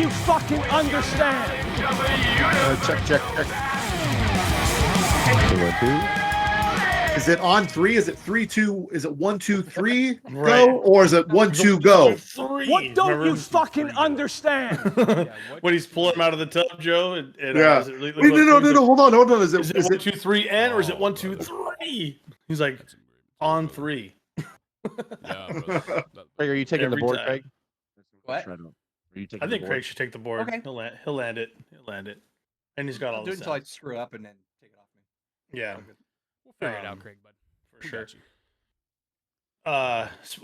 you fucking understand? Check. 2-1-2. Is it on 3? Is it 3-2? Is it 1-2-3 Right. go, or is it 1-2 go? What don't you fucking understand? When he's pulling him out of the tub, Joe. And, Yeah. Wait, no. Hold on. Is it 1, 2, 3 N or is it 1, 2, 3? He's like on 3. Yeah, brother. Craig, are you taking Every the board, time. Craig? What? Are you taking I the think board? Craig should take the board. Okay. He'll land it. And he's got I'll all do it the until I stats. screw up and then take it off me. Yeah, We'll figure it out, Um, Craig, bud. for We sure. got you.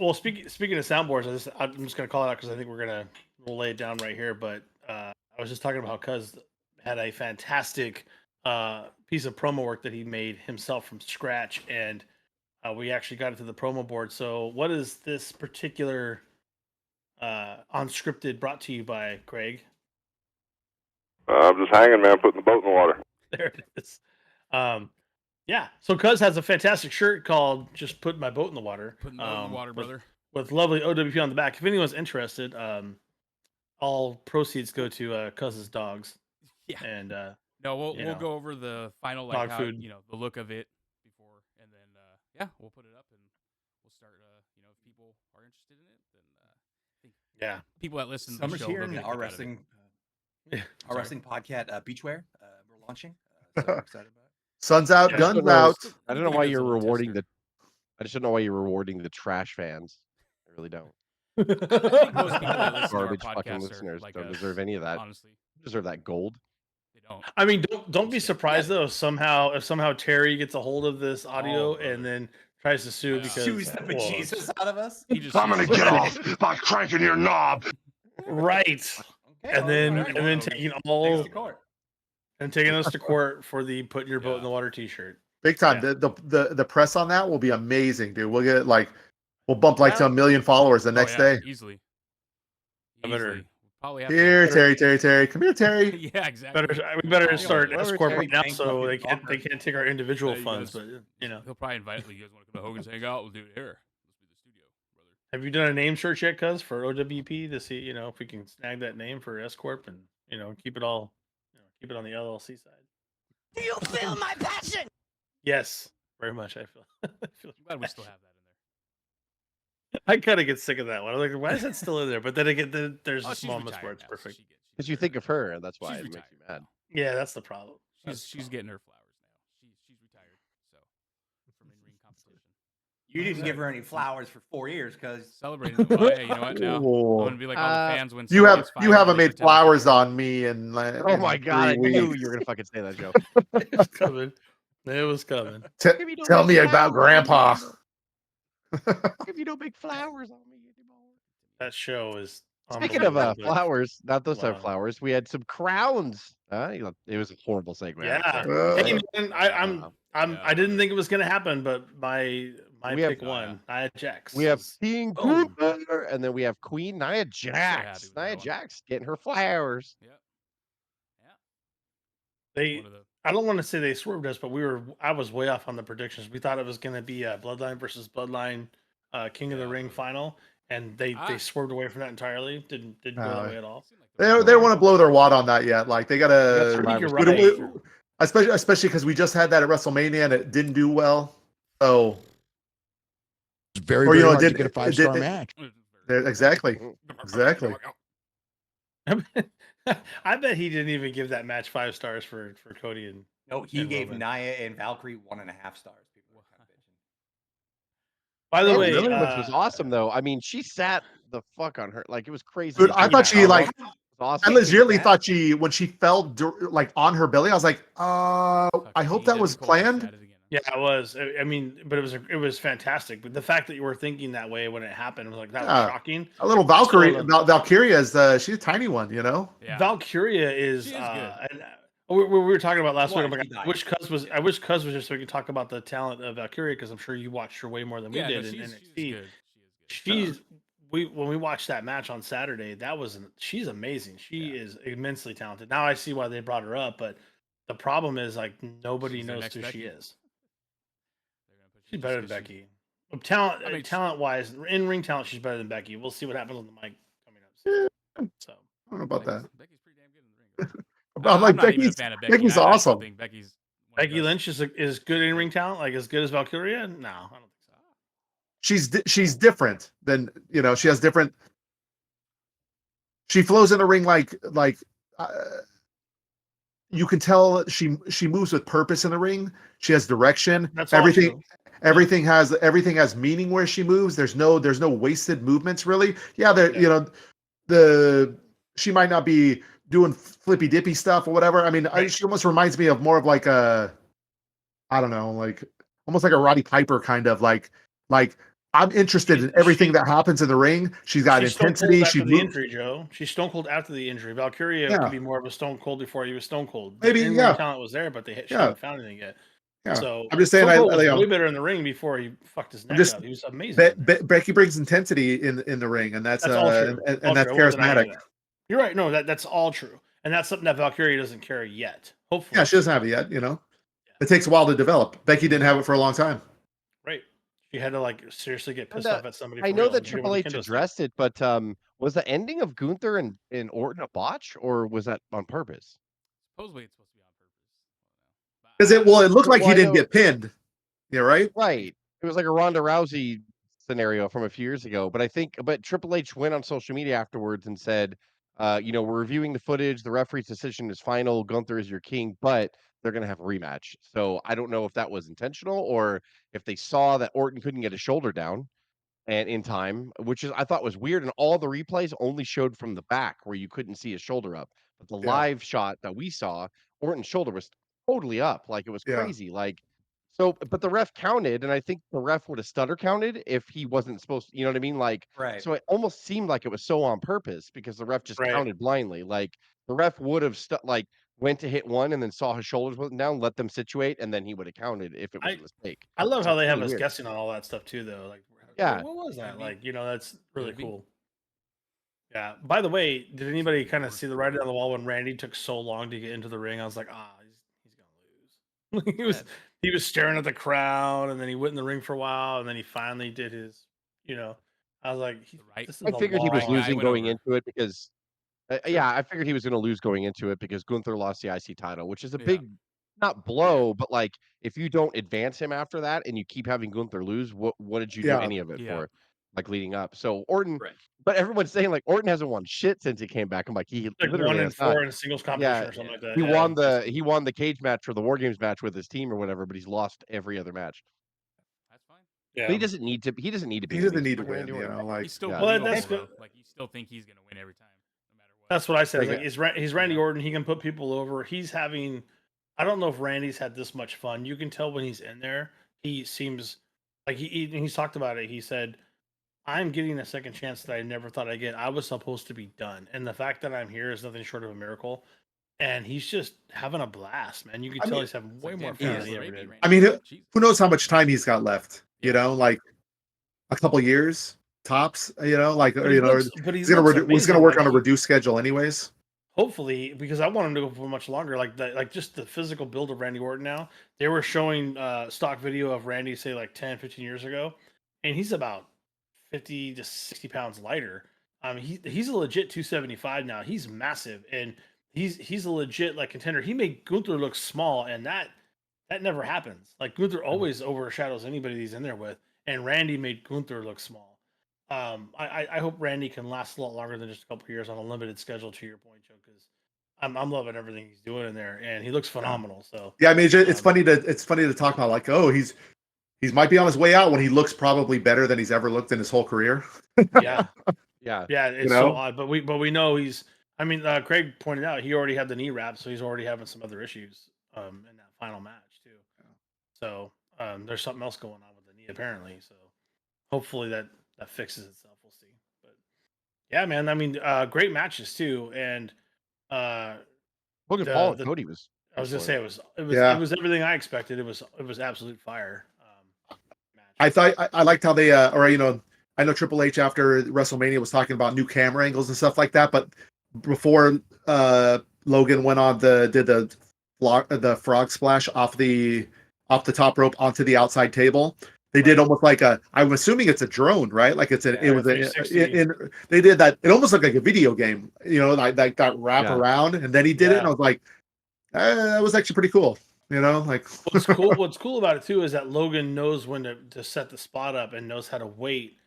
Well, speaking of soundboards, I'm just gonna call it out because I think we'll lay it down right here. But I was just talking about how Cuz had a fantastic piece of promo work that he made himself from scratch, and we actually got it to the promo board. So, what is this particular Unscripted brought to you by, Craig? I'm just hanging, man, putting the boat in the water. There it is. Yeah. So Cuz has a fantastic shirt called "Just Put My Boat in the Water." Putting the boat in the water, brother. With lovely O.W.P on the back. If anyone's interested, all proceeds go to Cuz's dogs. Yeah. And No, we'll you know, go over the final, dog like how, food. the look of it before, and then yeah, we'll put it up and we'll start. If people are interested in it, then I think yeah, people that listen to the Summer's show, here they'll and get a our kick out of it. wrestling, Yeah, our sorry. wrestling podcast, Beachwear, we're launching. So we're excited about it. Sun's out, Yeah. guns out. I don't know think why it's a you're little rewarding tester. I just don't know why you're rewarding the trash fans. I really don't. I think most people that listen to our Garbage fucking podcast are listeners like don't us, deserve any of that. Honestly, Deserve that gold. they don't. I mean, don't be Just surprised though if somehow Terry gets a hold of this audio brother. and then tries to sue Yeah. because Sues the bejesus out of us. He just I'm gonna get off by cranking your knob. right, Okay, and then alright. taking Takes to court. taking us to court for the "Put Your Boat Yeah. in the Water" T-shirt. Big time. Yeah. The press on that will be amazing, dude. We'll get we'll bump to Yeah. 1 million followers the next day. Easily. I better- Easily. We'll probably have to- Here, Terry. Come here, Terry. Yeah, exactly. We better Yeah, start whatever, S Corp Terry. right now, Thank so you, they can't take our individual Yeah, you funds. guys- But He'll probably invite you guys want to come to Hogan's hang out. We'll do it here. Let's be the studio, brother. have you done a name search yet, Cuz, for O.W.P to see if we can snag that name for S Corp and keep it all keep it on the LLC side. Do you feel my passion? Yes, very much. I feel. I'm glad we still have that in there. I kind of get sick of that one. I'm like, why is that still in there? But then again, there's Oh, a she's small miss retired where it's now, so perfect. she's Because you think of her, and that's why She's it makes retired you mad. now. Yeah, that's the problem. She's getting her flowers now. She's retired, so from in-ring competition. You didn't give her any flowers for 4 years because Celebrating them. Oh, hey, you know what? Now Whoa. I'm gonna be like all the fans when You someone gets you fired haven't and they made pretend flowers they're- on me in Oh my god! I 3 knew weeks. you were gonna fucking say that, Joe. It was coming. It was coming. Tell me about Grandpa. If you don't make flowers on me anymore. That show is. Speaking of unbelievable, but- flowers, not those type of Wow. flowers. We had some crowns. It was a horrible segment. Yeah. actually. Hey, man, I didn't think it was gonna happen, but my We have- pick won. Nia Jax. We have is- King Boom. Cooper, and then we have Queen Nia happy Jax. with that Nia one. Jax getting her flowers. Yep. Yeah. they. One of the I don't want to say they swerved us, but I was way off on the predictions. We thought it was gonna be a Bloodline versus Bloodline, King of the Yeah, Ring but- final, and they swerved away from that entirely. Didn't go that way at all. seemed like They the- don't want to blow their wad on that yet. Like they That's gotta. Survivor you're Series. right. Especially because we just had that at WrestleMania and it didn't do well. So It's very, Or, very you know, hard to did- get a it- 5-star did- match. exactly. Exactly. I bet he didn't even give that match 5 stars for Cody and. no, he And gave Roman. Nia and Valkyrie 1.5 stars. People were kind of bitching. By the Which way, was awesome though. I mean, she sat the fuck on her. Like it was crazy. Dude, I thought she It was like. awesome. I legitimately Yeah. thought when she fell like on her belly, I was like, I hope that was planned. Yeah, it was. I mean, but it was fantastic. But the fact that you were thinking that way when it happened was like that Yeah. was shocking. A little Valkyrie, So, Valkyria is she's a tiny one, you know. Yeah. Valkyria is. She is good. And, we were talking about last week. I'm Well, like, he I died. wish Cuz was. I wish Cuz was just so we could talk about the talent of Valkyria because I'm sure you watched her way more than we Yeah, no, did in she's NXT. good. She is good. When we watched that match on Saturday, she's amazing. She is immensely talented. Now I see why they brought her up, but the problem is like nobody She's their knows next who she Becky. is. They're gonna put you She's just better than 'cause Becky. Talent, I mean, talent wise, in ring talent, she's better than Becky. We'll see what happens on the mic coming up soon. So don't know about that. Becky's pretty damn good in the ring. I'm like, not even a Becky's, fan of Becky. Becky's I still awesome. think Becky's Becky Lynch is good in ring talent, like as good as Valkyria. No, I don't think so. She's different than she has different. She flows in the ring like you can tell she moves with purpose in the ring. She has direction. That's all everything. true. Everything has meaning where she moves. There's no wasted movements really. Yeah, she might not be doing flippy dippy stuff or whatever. I mean, she almost reminds me of more of like a, I don't know, like almost like a Roddy Piper kind of like I'm interested in everything that happens in the ring. She's got intensity. After the injury, Joe. She's Stone Cold after the injury. Valkyria could be more of a Stone Cold before he was Stone Cold. Maybe, the in-ring talent was there, but she hadn't found anything yet. Yeah. So I'm just saying, Stone Cold was way better in the ring before he fucked his neck up. He was amazing. Becky brings intensity in the ring, and that's all true. and that's charismatic. You're right. No, that's all true, and that's something that Valkyria doesn't carry yet. Hopefully, yeah, she doesn't have it yet. It takes a while to develop. Becky didn't have it for a long time. Right. She had to seriously get pissed off at somebody. I know that Triple H addressed it, but was the ending of Gunther and Orton a botch, or was that on purpose? Supposedly it's supposed to be on purpose. Because it looked like he didn't get pinned. Yeah, right. Right. It was like a Ronda Rousey scenario from a few years ago, but Triple H went on social media afterwards and said, we're reviewing the footage. The referee's decision is final. Gunther is your king, but they're going to have a rematch. So I don't know if that was intentional or if they saw that Orton couldn't get his shoulder down and in time, which I thought was weird. And all the replays only showed from the back where you couldn't see his shoulder up. But the live shot that we saw, Orton's shoulder was totally up. Like it was crazy. But the ref counted, and I think the ref would have stutter counted if he wasn't supposed to, you know what I mean? So it almost seemed like it was so on purpose because the ref just counted blindly. Like the ref would have went to hit one and then saw his shoulders wasn't down, let them situate, and then he would have counted if it was a mistake. I love how they have us guessing on all that stuff too, though. Yeah, what was that? That's really cool. Yeah. By the way, did anybody kind of see the writing on the wall when Randy took so long to get into the ring? I was like, he's gonna lose. He was staring at the crowd, and then he went in the ring for a while, and then he finally did his. I was like, I figured he was losing going into it because. I figured he was going to lose going into it because Gunther lost the IC title, which is a big, not blow, but if you don't advance him after that and you keep having Gunther lose, what did you do any of it for? Leading up. So Orton, but everyone's saying Orton hasn't won shit since he came back. I'm like, he literally 1-4 in singles competition or something like that. He won the cage match or the War Games match with his team or whatever, but he's lost every other match. That's fine. Yeah, but he doesn't need to. He doesn't need to be. He doesn't need to win. He's still. That's good. You still think he's gonna win every time. That's what I said. He's Randy Orton. He can put people over. He's having. I don't know if Randy's had this much fun. You can tell when he's in there. He seems like he's talked about it. He said, "I'm getting a second chance that I never thought I'd get. I was supposed to be done, and the fact that I'm here is nothing short of a miracle." And he's just having a blast, man. You can tell he's having way more fun than he ever did. I mean, who knows how much time he's got left? Like a couple years. Tops, he's gonna work on a reduced schedule anyways. Hopefully, because I want him to go for much longer. Just the physical build of Randy Orton now. They were showing stock video of Randy, say 10, 15 years ago, and he's about 50 to 60 pounds lighter. He's a legit 275 now. He's massive, and he's a legit contender. He made Gunther look small, and that never happens. Gunther always overshadows anybody he's in there with, and Randy made Gunther look small. I hope Randy can last a lot longer than just a couple of years on a limited schedule. To your point, Joe, because I'm loving everything he's doing in there, and he looks phenomenal. So I mean, it's funny to talk about he might be on his way out when he looks probably better than he's ever looked in his whole career. yeah. It's so odd, but we know he's. I mean, Craig pointed out he already had the knee wrap, so he's already having some other issues in that final match too. So there's something else going on with the knee apparently. So hopefully that fixes itself. We'll see. But yeah, man. I mean, great matches too. And Logan Paul and Cody was. I was gonna say it was everything I expected. It was absolute fire. Match. I liked how they I know Triple H after WrestleMania was talking about new camera angles and stuff like that, but before Logan went on did the frog splash off the top rope onto the outside table. They did almost like I'm assuming it's a drone, right? Like it Yeah, was 360. they did that. It almost looked like a video game, like that wrap around, and then he did it, and I was like, that was actually pretty cool, like. What's cool? What's cool about it too is that Logan knows when to set the spot up and knows how to wait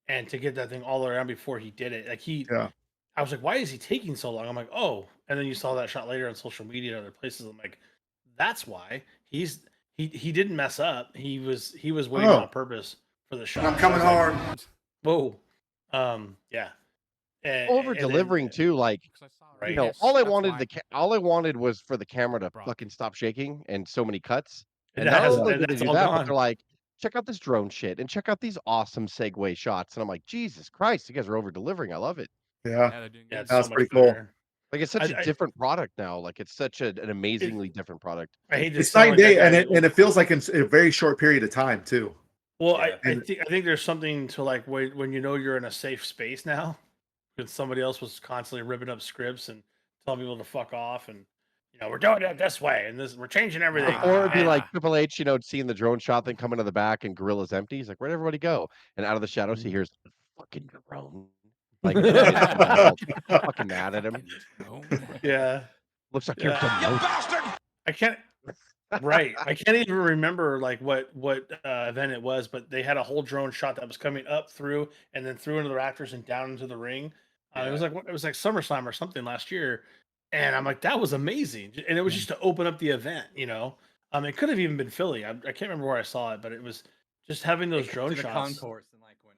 and to get that thing all around before he did it. Like Yeah. I was like, why is he taking so long? I'm like, oh, and then you saw that shot later on social media and other places. I'm like, that's why he didn't mess up. He was waiting on purpose for the shot. I'm coming hard. Whoa, yeah. Over delivering too, like right. all I wanted was for the camera to fucking stop shaking and so many cuts. And not only did they do that, but they're like, check out this drone shit and check out these awesome segue shots. And I'm like, Jesus Christ, you guys are over delivering. I love it. Yeah, it's that's so pretty much cool. better. Like it's such a different product now. Like it's such an amazingly different product. I hate to It's sound night and like day, that guy. and it feels like in a very short period of time too. Well, I think there's something to like when you're in a safe space now, because somebody else was constantly ripping up scripts and telling people to fuck off, and we're doing it this way, and we're changing everything. Or it'd be like Triple H, seeing the drone shot thing coming to the back and Gorilla's empty. He's like, where'd everybody go? And out of the shadows, he hears fucking drone. Like fucking mad at him. Yeah. Looks like you're you bastard. I can't. Right. I can't even remember like what event it was, but they had a whole drone shot that was coming up through and then through into the rafters and down into the ring. It was like SummerSlam or something last year, and I'm like, that was amazing, and it was just to open up the event. It could have even been Philly. I can't remember where I saw it, but it was just having those drone shots. Concourse and like went,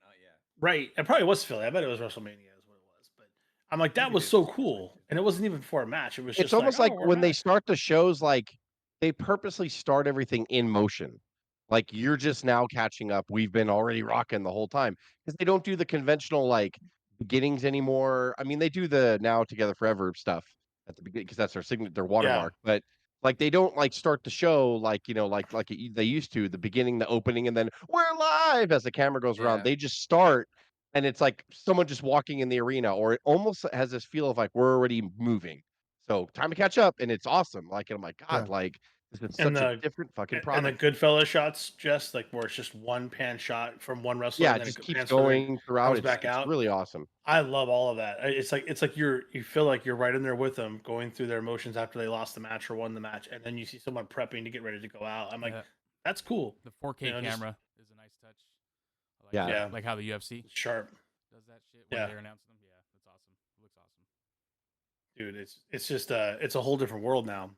Right. It probably was Philly. I bet it was WrestleMania is what it was, but I'm like, that was so cool, and it wasn't even for a match. It was just almost like we're when they back. start the shows, like they purposely start everything in motion. Like you're just now catching up. We've been already rocking the whole time because they don't do the conventional like beginnings anymore. I mean, they do the now together forever stuff at the beginning because that's their signature, their watermark. But like they don't like start the show like they used to the beginning, the opening, and then we're live as the camera goes around. They just start, and it's like someone just walking in the arena, or it almost has this feel of like we're already moving. So time to catch up, and it's awesome. Like, and I'm like, God, like this is such a different fucking product. And the Goodfellas shots, just like where it's just one pan shot from one wrestler, and it then just it keeps pans going throughout. comes It's back out. really awesome. I love all of that. It's like you feel like you're right in there with them, going through their emotions after they lost the match or won the match, and then you see someone prepping to get ready to go out. I'm like, that's cool. The 4K camera is a nice touch. Yeah, like how the UFC sharp does that shit when they're announcing them. Yeah, that's awesome. It looks awesome. Dude, it's just it's a whole different world now.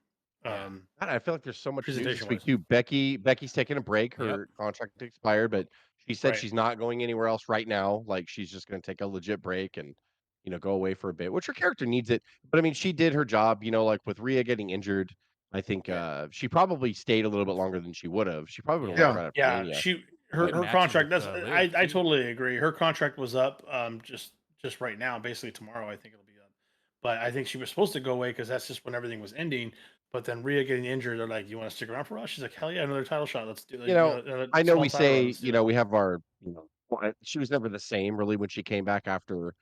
God, I feel like there's so much news this presentation week too. Becky's taking a break. Her contract expired, but she said she's not going anywhere else right now. Like she's just going to take a legit break and go away for a bit, which her character needs it. But I mean, she did her job. Like with Rhea getting injured, I think she probably stayed a little bit longer than she would have. She probably would have left right after Mania. Her contract. I totally agree. Her contract was up just right now, basically tomorrow. I think it'll be up. But I think she was supposed to go away because that's just when everything was ending. But then Rhea getting injured, they're like, "You want to stick around for us?" She's like, "Hell yeah, another title shot. Let's do it." I know we say, we have our, she was never the same really when she came back after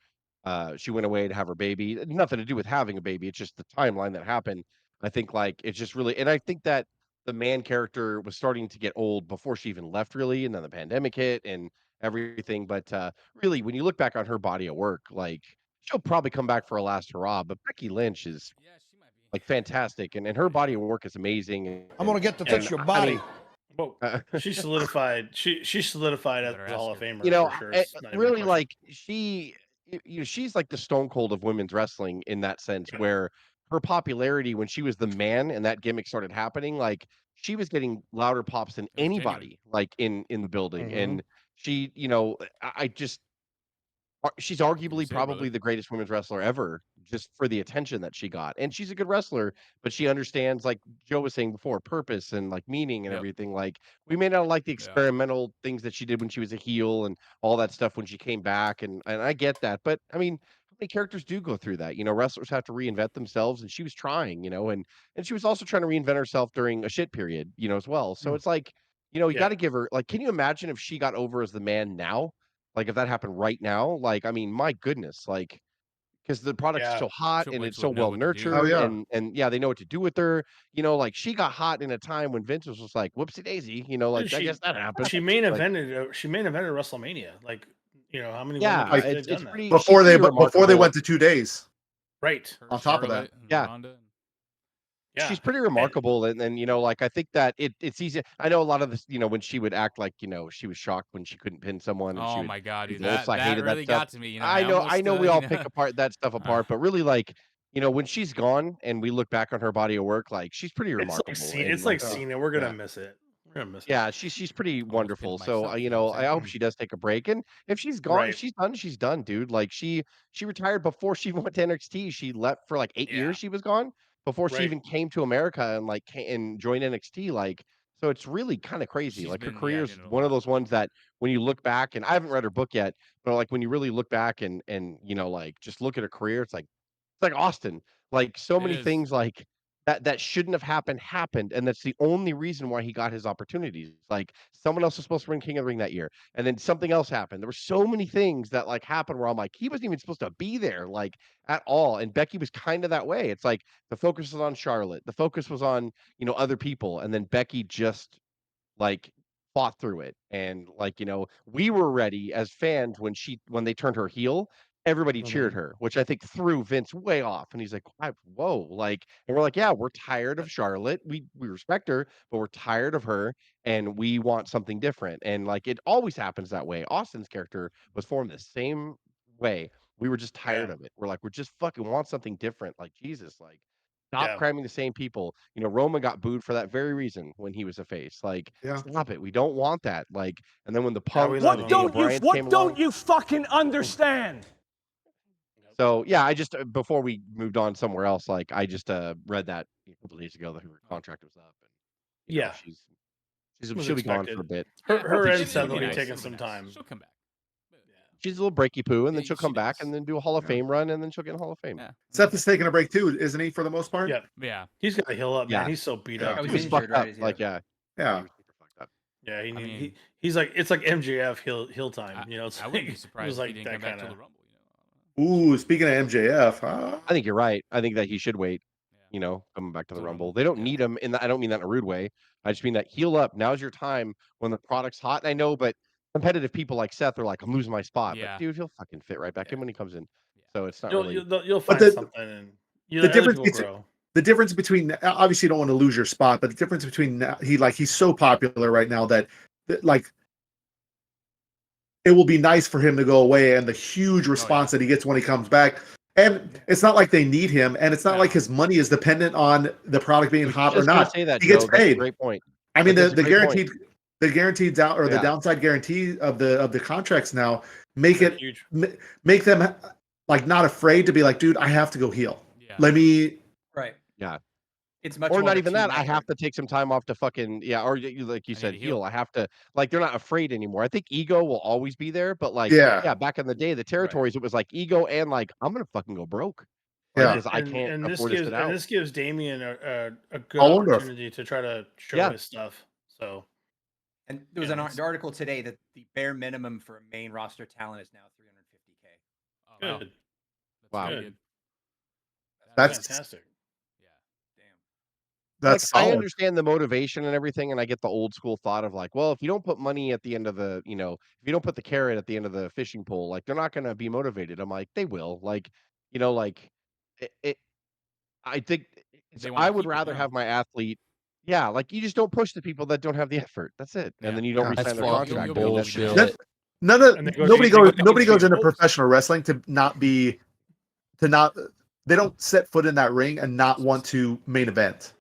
she went away to have her baby. Nothing to do with having a baby. It's just the timeline that happened. I think like it's just really, and I think that the man character was starting to get old before she even left really, and then the pandemic hit and everything. But really, when you look back on her body of work, like she'll probably come back for a last hurrah. But Becky Lynch is like fantastic, and her body of work is amazing. I'm gonna get to touch your body. She solidified. She solidified as a Hall of Famer. For sure. Really, like she's like the Stone Cold of women's wrestling in that sense, where her popularity when she was the man and that gimmick started happening, like she was getting louder pops than anybody, like in the building, and she, I just. She's arguably probably the greatest women's wrestler ever, just for the attention that she got. And she's a good wrestler, but she understands, like Joe was saying before, purpose and like meaning and everything. Like we may not like the experimental things that she did when she was a heel and all that stuff when she came back, and I get that. But I mean, how many characters do go through that? Wrestlers have to reinvent themselves, and she was trying, and she was also trying to reinvent herself during a shit period, as well. So it's like, you got to give her like, can you imagine if she got over as the man now? Like if that happened right now, like I mean, my goodness, like because the product's Yeah. so hot Triple and H it's so would know well what to do. nurtured. Oh, yeah. And yeah, they know what to do with her. You know, like she got hot in a time when Vince was just like, whoopsie daisy. You know, like I She- guess that happened. She main Like, evented. She main evented WrestleMania. Like, you know, how many yeah, women have it's done that? pretty before she's they pretty before they remarkable. went to 2 days. Right. Her, On top of that. Charlotte, and Yeah. Ronda. Yeah. She's pretty remarkable, and you know, like I think that it's easy. I know a lot of this, you know, when she would act like, you know, she was shocked when she couldn't pin someone, and she Oh would my god, do dude, this. I that hated that really stuff. got to me. You know, I know, almost, we you all know, pick apart that stuff apart, but really, like, you know, when she's gone and we look back on her body of work, like she's pretty It's remarkable. like Cena. and, It's like uh, Cena. We're gonna yeah. miss it. We're gonna miss it. Yeah, she's pretty almost wonderful. pinned So myself, you you know know, what I'm I saying? hope she does take a break. And if she's gone, Right. she's done, dude. Like she retired before she even went to NXT. She left for like 8 Yeah. years. She was gone before she Right. even came to America and like and joined NXT. Like, so it's really kind of crazy. She's Like her been, yeah, career's doing a one of lot. those ones that when you look back, and I haven't read her book yet, but like when you really look back and you know, like just look at her career, it's like Austin. Like so It many is. things like that shouldn't have happened, and that's the only reason why he got his opportunities. Like someone else was supposed to win King of the Ring that year, and then something else happened. There were so many things that like happened where I'm like, he wasn't even supposed to be there, like at all. And Becky was kind of that way. It's like the focus was on Charlotte, the focus was on, you know, other people, and then Becky just like fought through it. And like, you know, we were ready as fans when they turned her heel, everybody cheered her, which I think threw Vince way off. And he's like, whoa, like, and we're like, yeah, we're tired of Charlotte. We respect her, but we're tired of her and we want something different. And like it always happens that way. Austin's character was formed the same way. We were just tired Yeah. of it. We're like, we're just fucking want something different. Like Jesus, like stop Yeah. cramming the same people. You know, Roman got booed for that very reason when he was a face. Like, Yeah. stop it. We don't want that. Like, and then when the Yeah, we Punks love and the him. Daniel Bryans came What don't along. you fucking understand? So yeah, I just before we moved on somewhere else, like I just read that a couple days ago that her contract was up, and you know, Yeah. Was she'll be gone for a expected. bit. Her Yeah, her think and she's Seth gonna will be be nice. taking It'll be some nice. time. She'll come back. But, She's a little breaky poo, and then Yeah, she'll she come back does. and then do a Hall of Yeah. Fame run, and then she'll get in Hall of Fame. yeah. Seth is taking a break too, isn't he, for the most part? Yeah. Yeah. He's got to heal up, man. Yeah. He's so beat Yeah. up. Oh, He he's was dude. injured, fucked up. right? Like yeah, he Yeah. was super fucked up. Yeah, I mean- he's like it's like MJF heel time. You know, it's I wouldn't be like, surprised it was if he like didn't that come back kind till of. the Rumble. You know. Ooh, speaking of MJF, I think you're right. I think that he should wait. Yeah. You know, coming back to the Till Rumble. Rumble, They don't yeah. need him in that. I don't mean that in a rude way. I just mean that heal up. Now's your time when the product's hot. And I know, but competitive people like Seth are like, I'm losing my spot. Yeah. But dude, he'll fucking fit right back in Yeah. when he comes in. Yeah. So it's not You'll really. you'll But find something, and the other difference people between- grow. the difference between obviously you don't want to lose your spot, but the difference between he's so popular right now that like it will be nice for him to go away and the huge response that he gets when he comes back. And it's not like they need him, and it's not No. like his money is dependent on the product being I was hot or just gonna not. say that, He gets Joe. That's a paid. great point. I mean, That's a the great point. guaranteed down or the Yeah. downside guarantee of the contracts now make it Huge. make them like not afraid to be like, dude, I have to go heel. Yeah. Let me. Right. Yeah. It's much Or more not of a even team that. I have effort. to take some time off to fucking or like you I need said, to heal. heal. I have to like they're not afraid anymore. I think ego will always be there, but like Yeah. back in the day, the territories it was like ego and like I'm gonna fucking go broke. Yeah. Because I can't and this afford to gives sit out. this gives Damien a good I'll wonder if- opportunity to try to show Yeah. his stuff. So And there was Yeah, an it's- article today that the bare minimum for a main roster talent is now 350K. Oh, wow. good. That's Wow. really Good. good. That's Fantastic. Yeah. Damn. that's like, I solid. understand the motivation and everything, and I get the old school thought of like, well, if you don't put money at the end of the, you know, if you don't put the carrot at the end of the fishing pole, like they're not gonna be motivated. I'm like, they will. Like, you know, like I think They wanna I would keep it rather now. have my athlete. Yeah, like you just don't push the people that don't have the effort. That's it, Yeah. and then you don't Yeah. resign That's their fucking contract. You'll I mean, be that's bullshit. That- None of And they go nobody to- they goes go nobody to goes into Chiefs. professional wrestling to not be to not they don't set foot in that ring and not want to main event.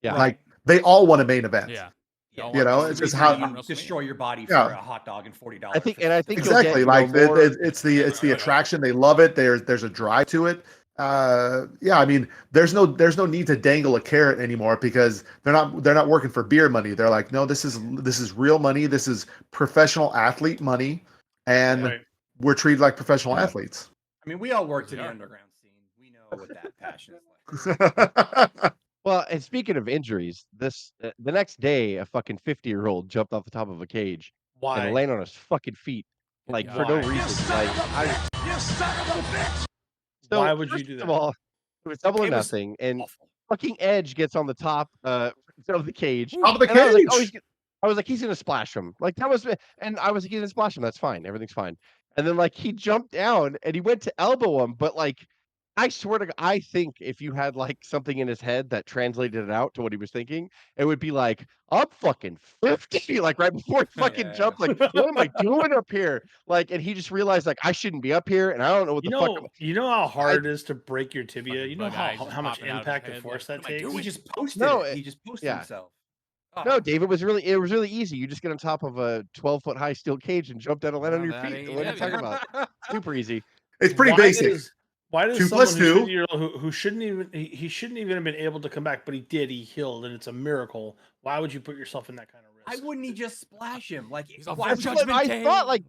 Yeah. Like they all want a main event. Yeah. Yeah, You know, it's it's the just reason how- you destroy your body for Yeah. a hot dog and $40. I think you'll get, Exactly. you know, Like more. it's the attraction. They love it. There's a drive to it. Yeah, I mean, there's no need to dangle a carrot anymore because they're not working for beer money. They're like, no, this is real money. This is professional athlete money, and Right. we're treated like professional Yeah. athletes. I mean, we all worked They in the are. underground scene. We know what that passion is like. Well, and speaking of injuries, the next day, a fucking 50-year-old jumped off the top of a cage Why? and landed on his fucking feet, like for no Why? reason. Like, So Why would you first do of that? all, it was double or It was nothing, and awful. fucking Edge gets on the top of the cage. Top of the And I was like, oh, cage. I was like, he's gonna splash him. Like that was, and I was like, he's gonna splash him. That's fine. Everything's fine. And then like he jumped down and he went to elbow him, but like I swear to God, I think if you had like something in his head that translated it out to what he was thinking, it would be like, I'm fucking 50, like right before he fucking Yeah. jumped, like, what am I doing up here? Like, and he just realized like I shouldn't be up here, and I don't know what You the fuck. know how hard it is to break your tibia. Fucking You know bug eyes just how much popping out of his impact and head, force like, that what am I takes. He doing? just posted No, it. He just posted yeah. himself. No, Oh, Dave, it was really easy. You just get on top of a 12-foot high steel cage and jump down and land on Well, your that feet. ain't What are you AEW. talking about? Super easy. It's pretty Why basic. Why does 2 someone plus who 2. who shouldn't even he shouldn't even have been able to come back, but he did. He healed, and it's a miracle. Why would you put yourself in that kind of risk? why wouldn't he just splash him? Like, He's up why for would you That's what Judgment I Day. thought. Like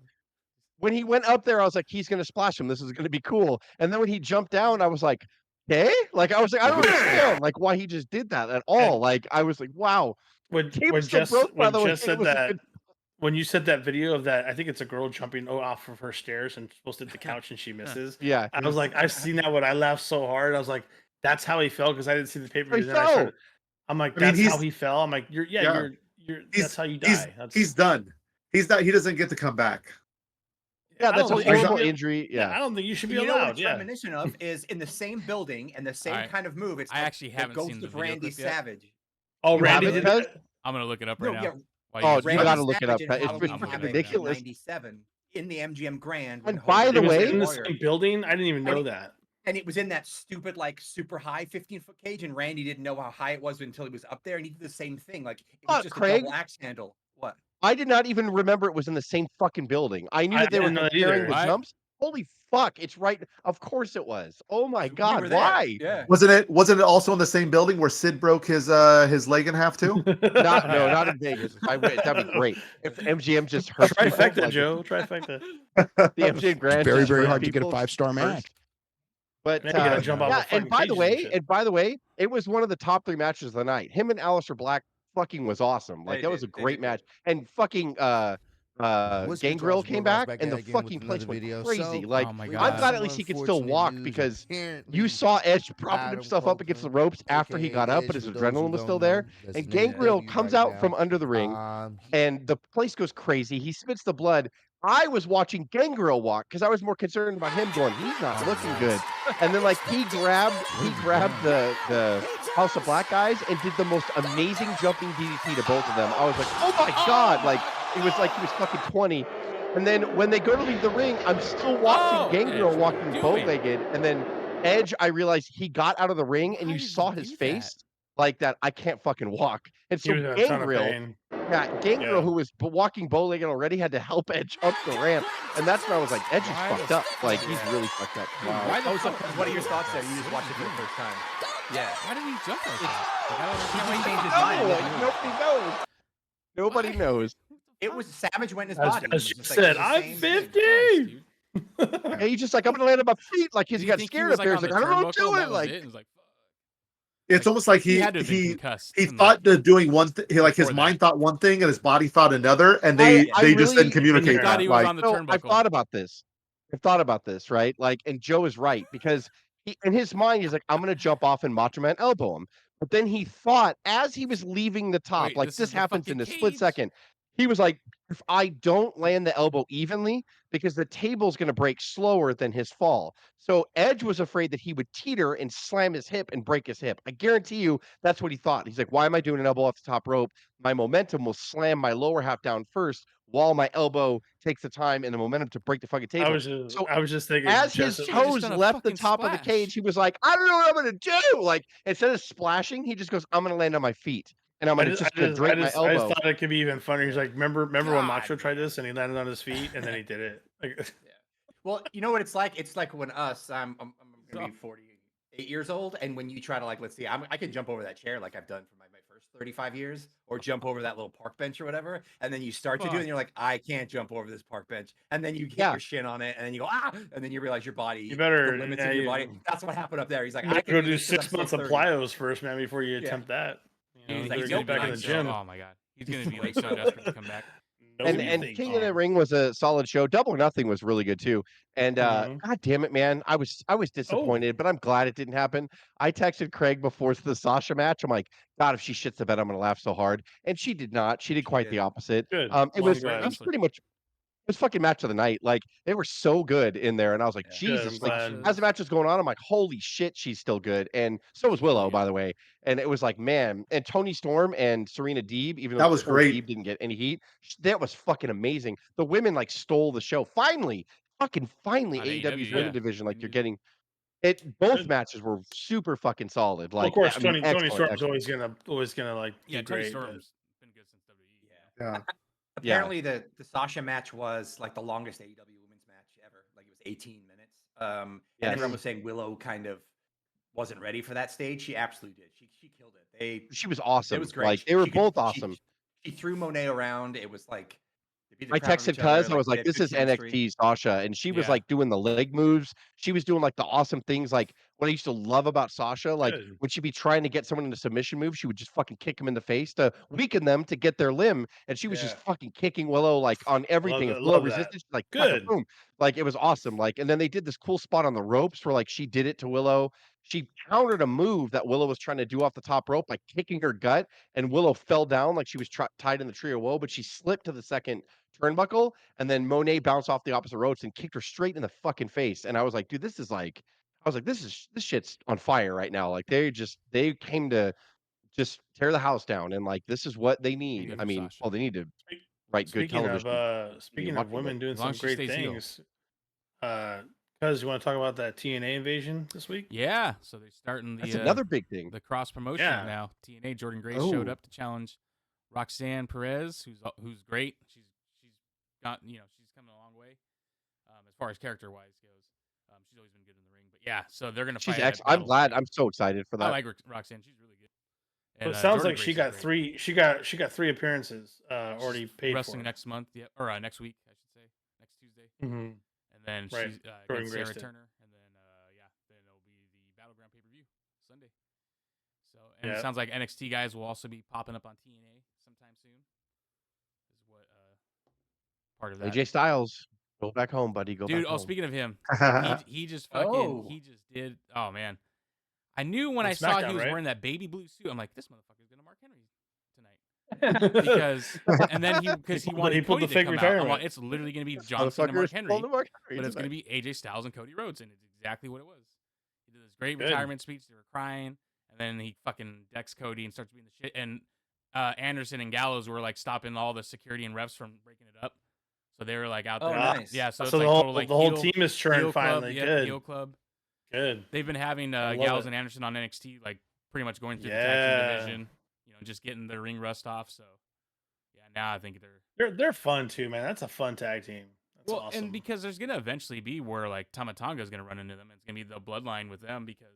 when he went up there, I was like, he's gonna splash him. This is gonna be cool. And then when he jumped down, I was like, okay. Like I was like, I don't understand like why he just did that at all. Like I was like, wow. When Game still broke, by the way. Jess It said was a that good. when you said that video of that, I think it's a girl jumping off of her stairs and supposed to hit the couch and she misses. Yeah. I was like, I've seen that. When I laughed so hard, I was like, that's how he fell because I didn't see the paper. He Then I fell. started. I'm like, I mean, that's how he fell. I'm like, you're Yeah. that's how you die. He's done. He's not. He doesn't get to come back. Yeah, I that's don't a think you should horrible be- injury. Yeah, Yeah. I don't think you should be You know what allowed. it's Yeah. reminiscent of is in the same building and the same Alright. kind of move. It's I like actually the haven't ghost seen the of video Randy clip yet. Savage. Oh, You Randy haven't, did Cuz? that. I'm gonna look it up No, right now. yeah, While Oh, guys you are Randy gotta talking. look it Savage up. in It's Halloween I'm looking fucking it up Havoc now. ridiculous. '97 in the MGM Grand. And when by Hogan the It was way- in the Warrior. same building. I didn't even know And- that. And it was in that stupid, like, super high 15-foot cage, and Randy didn't know how high it was until he was up there, and he did the same thing. Like, it was just Craig? a double axe handle. What? I did not even remember it was in the same fucking building. I knew I that they were didn't know that comparing either. the What? jumps. Holy fuck! It's right. Of course it was. Oh my We god! were there. Why? Yeah. Wasn't it also in the same building where Sid broke his leg in half too? Not in Vegas. That'd be great if MGM just hurt people. Trifecta, Like, Joe. Trifecta. the MGM Grand. Very, just very hurt hard to get a people 5-star match. first. But Now you gotta jump off yeah, of fucking and by the cages and way, shit. it was one of the top 3 matches of the night. Him and Aleister Black fucking was awesome. Like They that was a did. They great did match. good. And fucking Gangrel came back, and the fucking place went crazy. Like Oh my I'm god. glad at least he could still walk because you saw Edge propping himself up against the ropes after he got up, but his adrenaline was still there. And Gangrel comes out from under the ring, and the place goes crazy. He spits the blood. I was watching Gangrel walk because I was more concerned about him going, he's not looking good. And then like he grabbed the House of Black guys and did the most amazing jumping DDT to both of them. I was like, oh my god, like it was like he was fucking 20. And then when they go to leave the ring, I'm still watching Gangrel Edge, walking what are you doing? bow-legged, and then Edge, I realized he got out of the ring and Why you did saw you his do that? face like that. I can't fucking walk. And He so was in a ton of Gangrel, pain. yeah, Gangrel, Yeah. who was walking bow-legged already, had to help Edge up the ramp, and that's when I was like, Edge is Why fucked the up. Like he's Yeah. really fucked up. Why the Oh, so fuck? what are your thoughts there? You just watched it for the first time. Yeah. Why did he jump like that? Like, I don't He understand. just changed his No, mind. like, nobody knows. Nobody Why? knows. It was Savage went in his As, body. as It you was just like, said, the I'm same thing. 50. Dude. And he's just like, I'm gonna land on my feet. Like Did he you got think scared was up there. on He's the like, I don't know what turnbuckle to and do. that was Like, it? It was like, fuck. It's almost like he had to have been concussed. he from thought the- to doing one thing. Like his before mind that. thought one thing and his body thought another, and they I just really- didn't communicate He thought that. he was Like, on the no, turnbuckle. I've thought about this. Right? Like, and Joe is right because he, in his mind, he's like, I'm gonna jump off and Macho Man elbow him. But then he thought, as he was leaving the top, Wait, like this this is the happens fucking in a split cage? second. He was like, if I don't land the elbow evenly, because the table's going to break slower than his fall. So Edge was afraid that he would teeter and slam his hip and break his hip. I guarantee you that's what he thought. He's like, why am I doing an elbow off the top rope? My momentum will slam my lower half down first while my elbow takes the time and the momentum to break the fucking table. I was just thinking. As his Jess, toes done a left the fucking top of the splash. cage, he was like, I don't know what I'm going to do. Like, instead of splashing, he just goes, I'm going to land on my feet. And I'm I gonna just gonna drink my I just elbow. thought it could be even funnier. He's like, remember when God, Macho tried this and he landed on his feet and then he did it. Like, Well, you know what it's like? It's like when I'm gonna be 48 years old, and when you try to, like, let's see, I can jump over that chair like I've done for my first 35 years, or jump over that little park bench or whatever, and then you start to do it, and you're like, I can't jump over this park bench, and then you hit your shin on it, and then you go, ah, and then you realize your body, You better- the limits yeah, of your you- body. That's what happened up there. He's like, you I gotta can go do do this 'cause I'm 6 still months of 30. plyos first, man, before you Yeah. attempt that. You know, Dude, you better he's get gonna back be in like the gym. Oh my god, he's gonna be like so desperate to come back. And King of the Ring was a solid show. Double or Nothing was really good too. And Mhm. god damn it, man, I was disappointed, but I'm glad it didn't happen. I texted Craig before the Sasha match. I'm like, God, if she shits the bed, I'm gonna laugh so hard. And she did not. She did quite the opposite. Good. It was Long it was wrestler. pretty much it was fucking match of the night. Like they were so good in there, and I was like, Yeah. Good, Jesus! I'm Like glad. as the match was going on, I'm like, holy shit, she's still good, and so was She's really Willow, good. by the way. And it was like, man, and Tony Storm and Serena Deeb, even though That was poor great. Deeb didn't get any heat, that was fucking amazing. The women like stole the show. Finally, fucking finally, On AEW's AEW, women yeah. division, They like you're needed it. getting it. Both Good. matches were super fucking solid. Well, of Like, course, I mean, Tony excellent, Storm's excellent. always gonna like Yeah, do Tony great. Storm's been good since WWE. You Yeah. know? Yeah. Yeah. Apparently, the Sasha match was like the longest AEW women's match ever. Like it was 18 minutes. And Yes. everyone was saying Willow kind of wasn't ready for that stage. She absolutely did. She killed it. She was It awesome. was great. Like they were She could both awesome. she threw Monet around. It was like they beat the I crap out of texted each other. Cuz, I was They like, had "This good is chemistry. NXT Sasha," and she was Yeah. like doing the leg moves. She was doing like the awesome things, like what I used to love about Sasha. Like Good. when she'd be trying to get someone into submission move, she would just fucking kick them in the face to weaken them to get their limb, and she was just Yeah. fucking kicking Willow like on everything. If Willow Love that. resisted, she's like Good. boom, like it was awesome. Like, and then they did this cool spot on the ropes where like she did it to Willow. She countered a move that Willow was trying to do off the top rope by kicking her gut, and Willow fell down like she was tied in the tree of woe, but she slipped to the second turnbuckle, and then Monet bounced off the opposite ropes and kicked her straight in the fucking face. And I was like, dude, this is like, I was like, this shit's on fire right now. Like they came to just tear the house down, and like this is what they need. Good I for mean, Sasha. well, they need to write good Speaking television. of speaking of watching, women doing as long some as she great stays heel. things, cuz you want to talk about that TNA invasion this week? Yeah, so they're starting That's the another big thing. the cross promotion Yeah. now. TNA Jordan Grace showed Oh. up to challenge Roxanne Perez, who's great. She's got she's coming a long way as far as character wise goes. She's always been good in the ring, but yeah, so they're gonna She's fight. at excellent. I'm Battle glad. tonight. I'm so excited for I that. like Roxanne. She's really good. But And it sounds Jordan like she Grace got is great. she got 3 appearances already paid Wrestling for. next month, yeah, or next week, I should say, next Tuesday. Mhm. And then Right. she's Jordan against Grace Sarah did. Turner, and then then it'll be the Battleground pay per view Sunday. So and Yeah. it sounds like NXT guys will also be popping up on TNA sometime soon. Is what part of that. AJ Styles, go back home, buddy. Go Dude, back home. speaking of him, he just Oh. he just did. Oh man, I knew when On I saw SmackDown, he was right? wearing that baby blue suit. I'm like, this motherfucker's gonna Mark Henry tonight because and then because he wanted he pulled Cody the to fake come out. I'm retirement. like, it's literally gonna be John Cena, Mark Motherfuckers Henry, pulling the Mark Henry but it's gonna tonight. be AJ Styles and Cody Rhodes, and it's exactly what it was. He did this great Good. retirement speech. They were crying, and then he fucking decks Cody and starts being the shit. And Anderson and Gallows were like stopping all the security and refs from breaking it up. So they were like out Oh, there. nice. Yeah, so it's So like the whole total like the whole heel- team is churned heel club, finally. yep, Good. heel club. Good. They've been having I love Gallows it. and Anderson on NXT, like pretty much going through the Yeah. tag team division, just getting the ring rust off. So yeah, now I think They're fun too, man. That's a fun tag team. That's well, awesome. and because there's gonna eventually be where like Tamatonga is gonna run into them. It's gonna be the bloodline with them because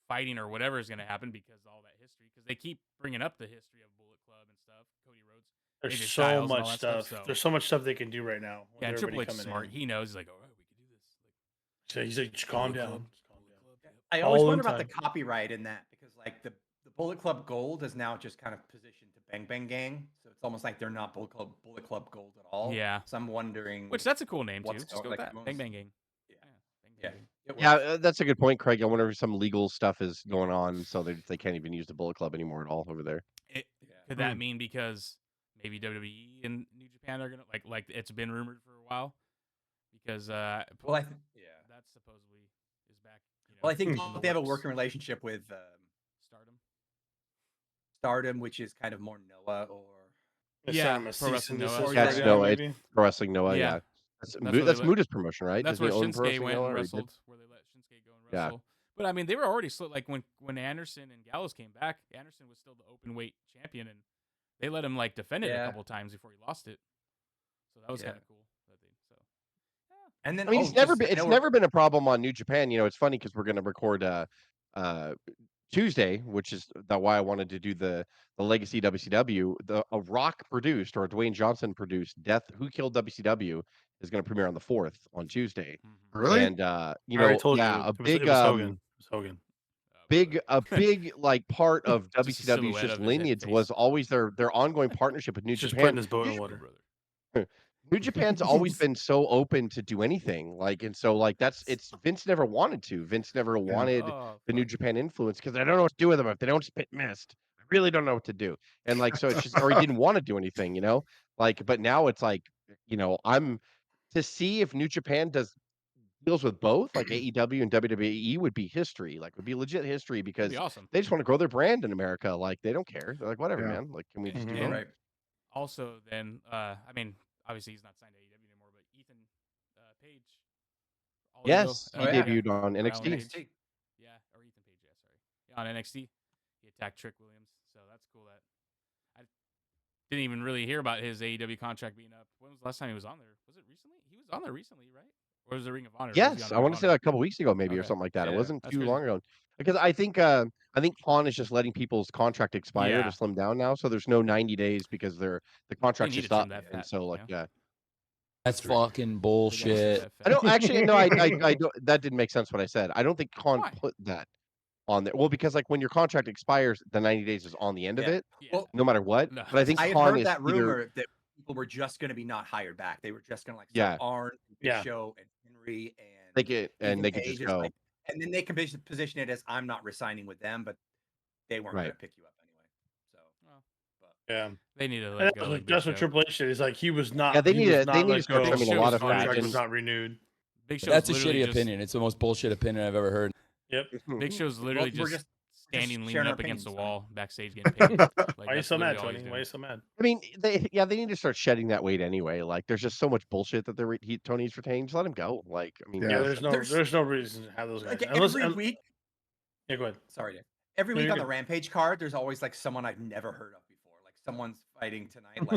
fighting or whatever is gonna happen because of all that history. Because they keep bringing up the history of Bullet Club and stuff. Cody Rhodes. There's AJ so Styles and all much that stuff. stuff, so- There's so much stuff they can do right now. with Yeah, and Triple everybody H is coming smart. in. He knows. He's like, all right, we can do this. Like, So he's like, just calm Bullet down. Club, Just calm down. Bullet Club, yep. I always All wonder in about the time. copyright in that because like the Bullet Club Gold is now just kind of positioned to Bang Bang Gang, so it's almost like they're not Bullet Club Gold at all. Yeah. So I'm wondering. Which that's a cool name too. What's Just go going- with like that. most- Bang Bang Gang. Yeah. Bang Yeah. Bang Gang. it Yeah, works. that's a good point, Craig. I wonder if some legal stuff is going on, so they can't even use the Bullet Club anymore at all over there. Yeah. Could that mean because maybe WWE and New Japan are gonna like it's been rumored for a while because Well, yeah. that supposedly is back. Well, I think in the they have a works. working relationship with Stardom, which is kind of more Noah or They Yeah, sent him a Pro cease Wrestling and Noah. desist Or That's right Noah. now, It's maybe? Pro Wrestling Noah. Yeah. Yeah, that's That's where that's they let- Muda's promotion, right? That's Doesn't where he own Pro Shinsuke Wrestling went Noah, and or he did? wrestled. Where they let Shinsuke go and Yeah. wrestle. But I mean, they were already like when Anderson and Gallows came back. Anderson was still the open weight champion, and they let him like defend it a Yeah. couple times before he lost it. So that was Yeah. kind of cool. and then I mean, oh, just- I it's know never been a problem on New Japan. It's funny because we're going to record Tuesday, which is why I wanted to do the Legacy WCW. A Rock produced or a Dwayne Johnson produced Death Who Killed WCW is going to premiere on the 4th on Tuesday. Mhm. Really? And I already told yeah, you a it big was Hogan. It was Hogan. big like part of Just a silhouette WCW's just of his lineage face. was always their ongoing partnership with New He's just Japan. putting his boat in the water. New Japan's always been so open to do anything, like, and so like it's Vince never wanted to. Vince never wanted Oh, the New Japan influence because I don't know what to do with them if they don't spit mist. I really don't know what to do, and like so it's just or he didn't want to do anything, like. But now it's like, I'm to see if New Japan deals with both, like AEW and WWE would be history, like would be legit history that'd because be awesome. they just want to grow their brand in America. Like they don't care. They're like, whatever, Yeah. man. Like, can we just do Mhm. both? Right. Also, then, I mean, obviously he's not signed to AEW anymore, but Ethan Page. All Yes, Oh, he yeah. debuted on Around NXT. Page. NXT. Yeah, or Ethan Page, yeah, sorry. Yeah, on NXT. He attacked Trick Williams, so that's cool that I didn't even really hear about his AEW contract being up. When was the last time he was on there? Was it recently? He was on there recently, right? Or was it Ring of Honor? Or was he Yes, on I Ring want of to say Honor? that a couple weeks ago, maybe, or Okay. something like that. It Yeah, wasn't that's too crazy. long ago because I think Khan is just letting people's contract expire Yeah. to slim down now, so there's no 90 days because the They contract's need just to trim up, that and fat, so like yeah. That's True. fucking They gotta trim bullshit. that I fat. don't actually no, I don't. That didn't make sense what I said. I don't think Khan Why? put that on there. Well, because like when your contract expires, the 90 days is on the end of Yeah. it, Yeah. Well, no matter what. No, But I think I had Khan heard is that either rumor that people were just going to be not hired back. They were just going to like Yeah. sell Arn, Big Yeah. Show, and Henry, they and get and Ethan they could Page. just It's go like, and then they can position it as I'm not resigning with them, but they weren't going right. to pick you up anyway. So, Well, but Yeah. they need to And let go. Like Big that's what Show. Triple H did. He's like he was not. Yeah, they he need was to they not need to let start go. trimming a Show's lot of Contract fat. was not renewed. Big Show's That's a literally shitty just, opinion. It's the most bullshit opinion I've ever heard. Yep. Big Show's literally we're just just standing, leaning sharing our up against the opinions, Tony. wall backstage getting paid. Like, Why are you that's so mad, literally all he's Tony? doing. Why are you so mad? I mean, they need to start shedding that weight anyway. Like, there's just so much bullshit that Tony's retained. Just let him go. Like, I mean, Yeah, Yeah. there's no reason to have those guys. Like Unless, every week, yeah, go ahead. sorry, Dave. Every No, week you're on the good. Rampage card, there's always like someone I've never heard of before. Like someone's fighting tonight,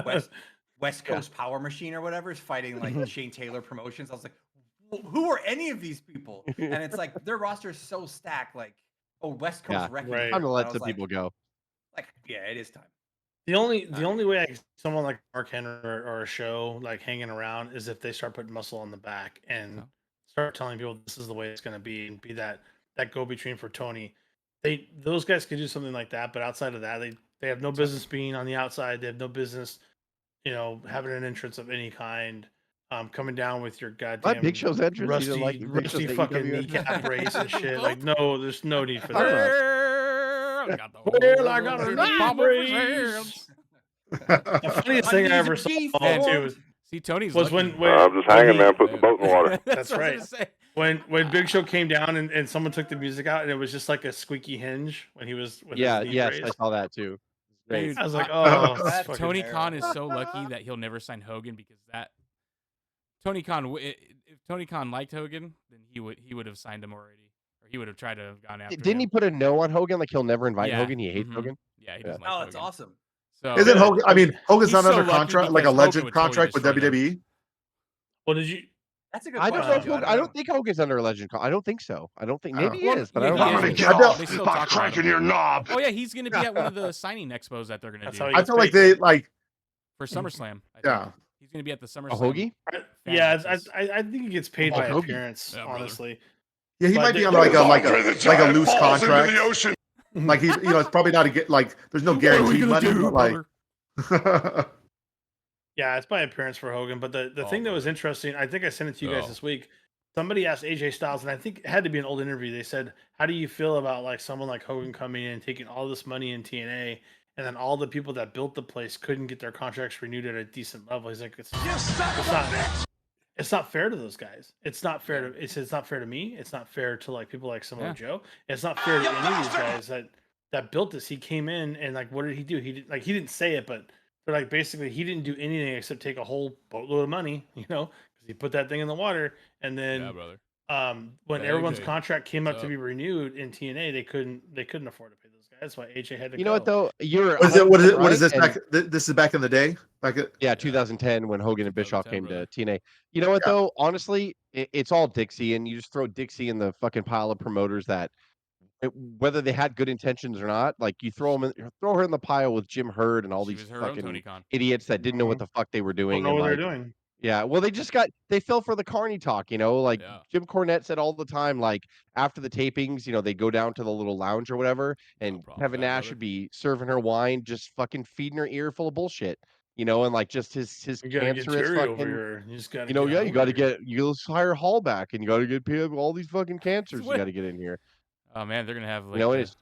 like West Yeah. Coast Power Machine or whatever is fighting like Shane Taylor Promotions. I was like, who are any of these people? And it's like their roster is so stacked. Like, oh, West Coast Yeah. Wrecking Right. Crew. time to And I let was some like, people go. yeah, it is time. The only way I can someone like Mark Henry or a show like hanging around is if they start putting muscle on the back and start telling people this is the way it's going to be and be that go between for Tony. Those guys could do something like that, but outside of that, they have no business being on the outside. They have no business, having an entrance of any kind. Coming down with your goddamn Big Show's entrance. You didn't like Big rusty Show's fucking AEW entrance? kneecap brace and shit. Like, no, there's no need for Talking that. about. Well, I got a knee brace. The funniest thing I ever saw too See, Tony's was lucky. when I'm just hanging, man, putting the boat in the water. That's what I right. was gonna say. When Big Show came down and someone took the music out and it was just like a squeaky hinge when he was with Yeah, his knee yes, I brace. saw that too. Great. Dude, I was like, I- oh, that's fucking Tony terrible. Khan is so lucky that he'll never sign Hogan because that Tony Khan, if Tony Khan liked Hogan, then he would have signed him already, or he would have tried to have gone after Didn't him. he put a no on Hogan? Like he'll never invite Yeah. Hogan. He hates Mhm. Hogan. Yeah, he doesn't like Oh, Hogan. it's awesome. So Isn't Hogan? I mean, Hogan's He's not so under lucky contract, like a because Hogan legend would totally contract with destroy them. WWE. Well, did you? That's a good I don't question. know if Joe. I don't think Hogan's under a legend. I don't think so. I don't think maybe he Well, is, but yeah, I don't he know. is, if he but is. I don't- they still Stop talk about cranking him. your knob. Oh yeah, he's gonna be at one of the signing expos that they're gonna That's do how he I gets feel like paid. they like. for SummerSlam. I think. Yeah. He's gonna be at the A SummerSlam. Hoagie? fan Yeah, access. I think he gets paid by Hoagie. appearance. Yeah, brother. Honestly, Yeah, he But might be they- on What like Andre the a Giant loose falls into contract. the ocean. Like he's it's probably not there's no guaranteed money, but like yeah, it's by appearance for Hogan. But the thing that was interesting, I think I sent it to you guys this week. Somebody asked AJ Styles, and I think it had to be an old interview. They said, "How do you feel about like someone like Hogan coming in and taking all this money in TNA, and then all the people that built the place couldn't get their contracts renewed at a decent level?" He's like, it's not fair to those guys. It's not fair to it's not fair to me. It's not fair to like people like Samoa Yeah. Joe. It's not fair to any of these guys that built this. He came in and like, what did he do? He didn't say it, but like basically he didn't do anything except take a whole boatload of money, because he put that thing in the water, and then Yeah, brother. when Hey, everyone's AJ, contract came up what's to up? be renewed in TNA, they couldn't afford to pay those guys. That's why AJ had to You know what go. though? You're what is it? What is 100% it? What is right, this and- back? This is back in the day. Yeah, 2010 when Hogan and Bischoff 2010, came brother. to TNA. You know what Yeah. though? Honestly, it's all Dixie, and you just throw Dixie in the fucking pile of promoters that, whether they had good intentions or not, like you throw her in the pile with Jim Herd and all She these was her own fucking Tony Khan. idiots that didn't know what the fuck they were Don't doing. know And what they're like, doing. Yeah, well, they fell for the carny talk, like Yeah. Jim Cornette said all the time, like after the tapings, they go down to the little lounge or whatever, and problem with Kevin that, Nash brother. would be serving her wine, just fucking feeding her ear full of bullshit, and like just his You gotta get cancerous Terry over fucking, here. You just gotta get yeah, you got to hungry. hire Hall back, and you got to get people all these fucking cancers you What? got to get in here, Oh man, they're gonna have like and the, it's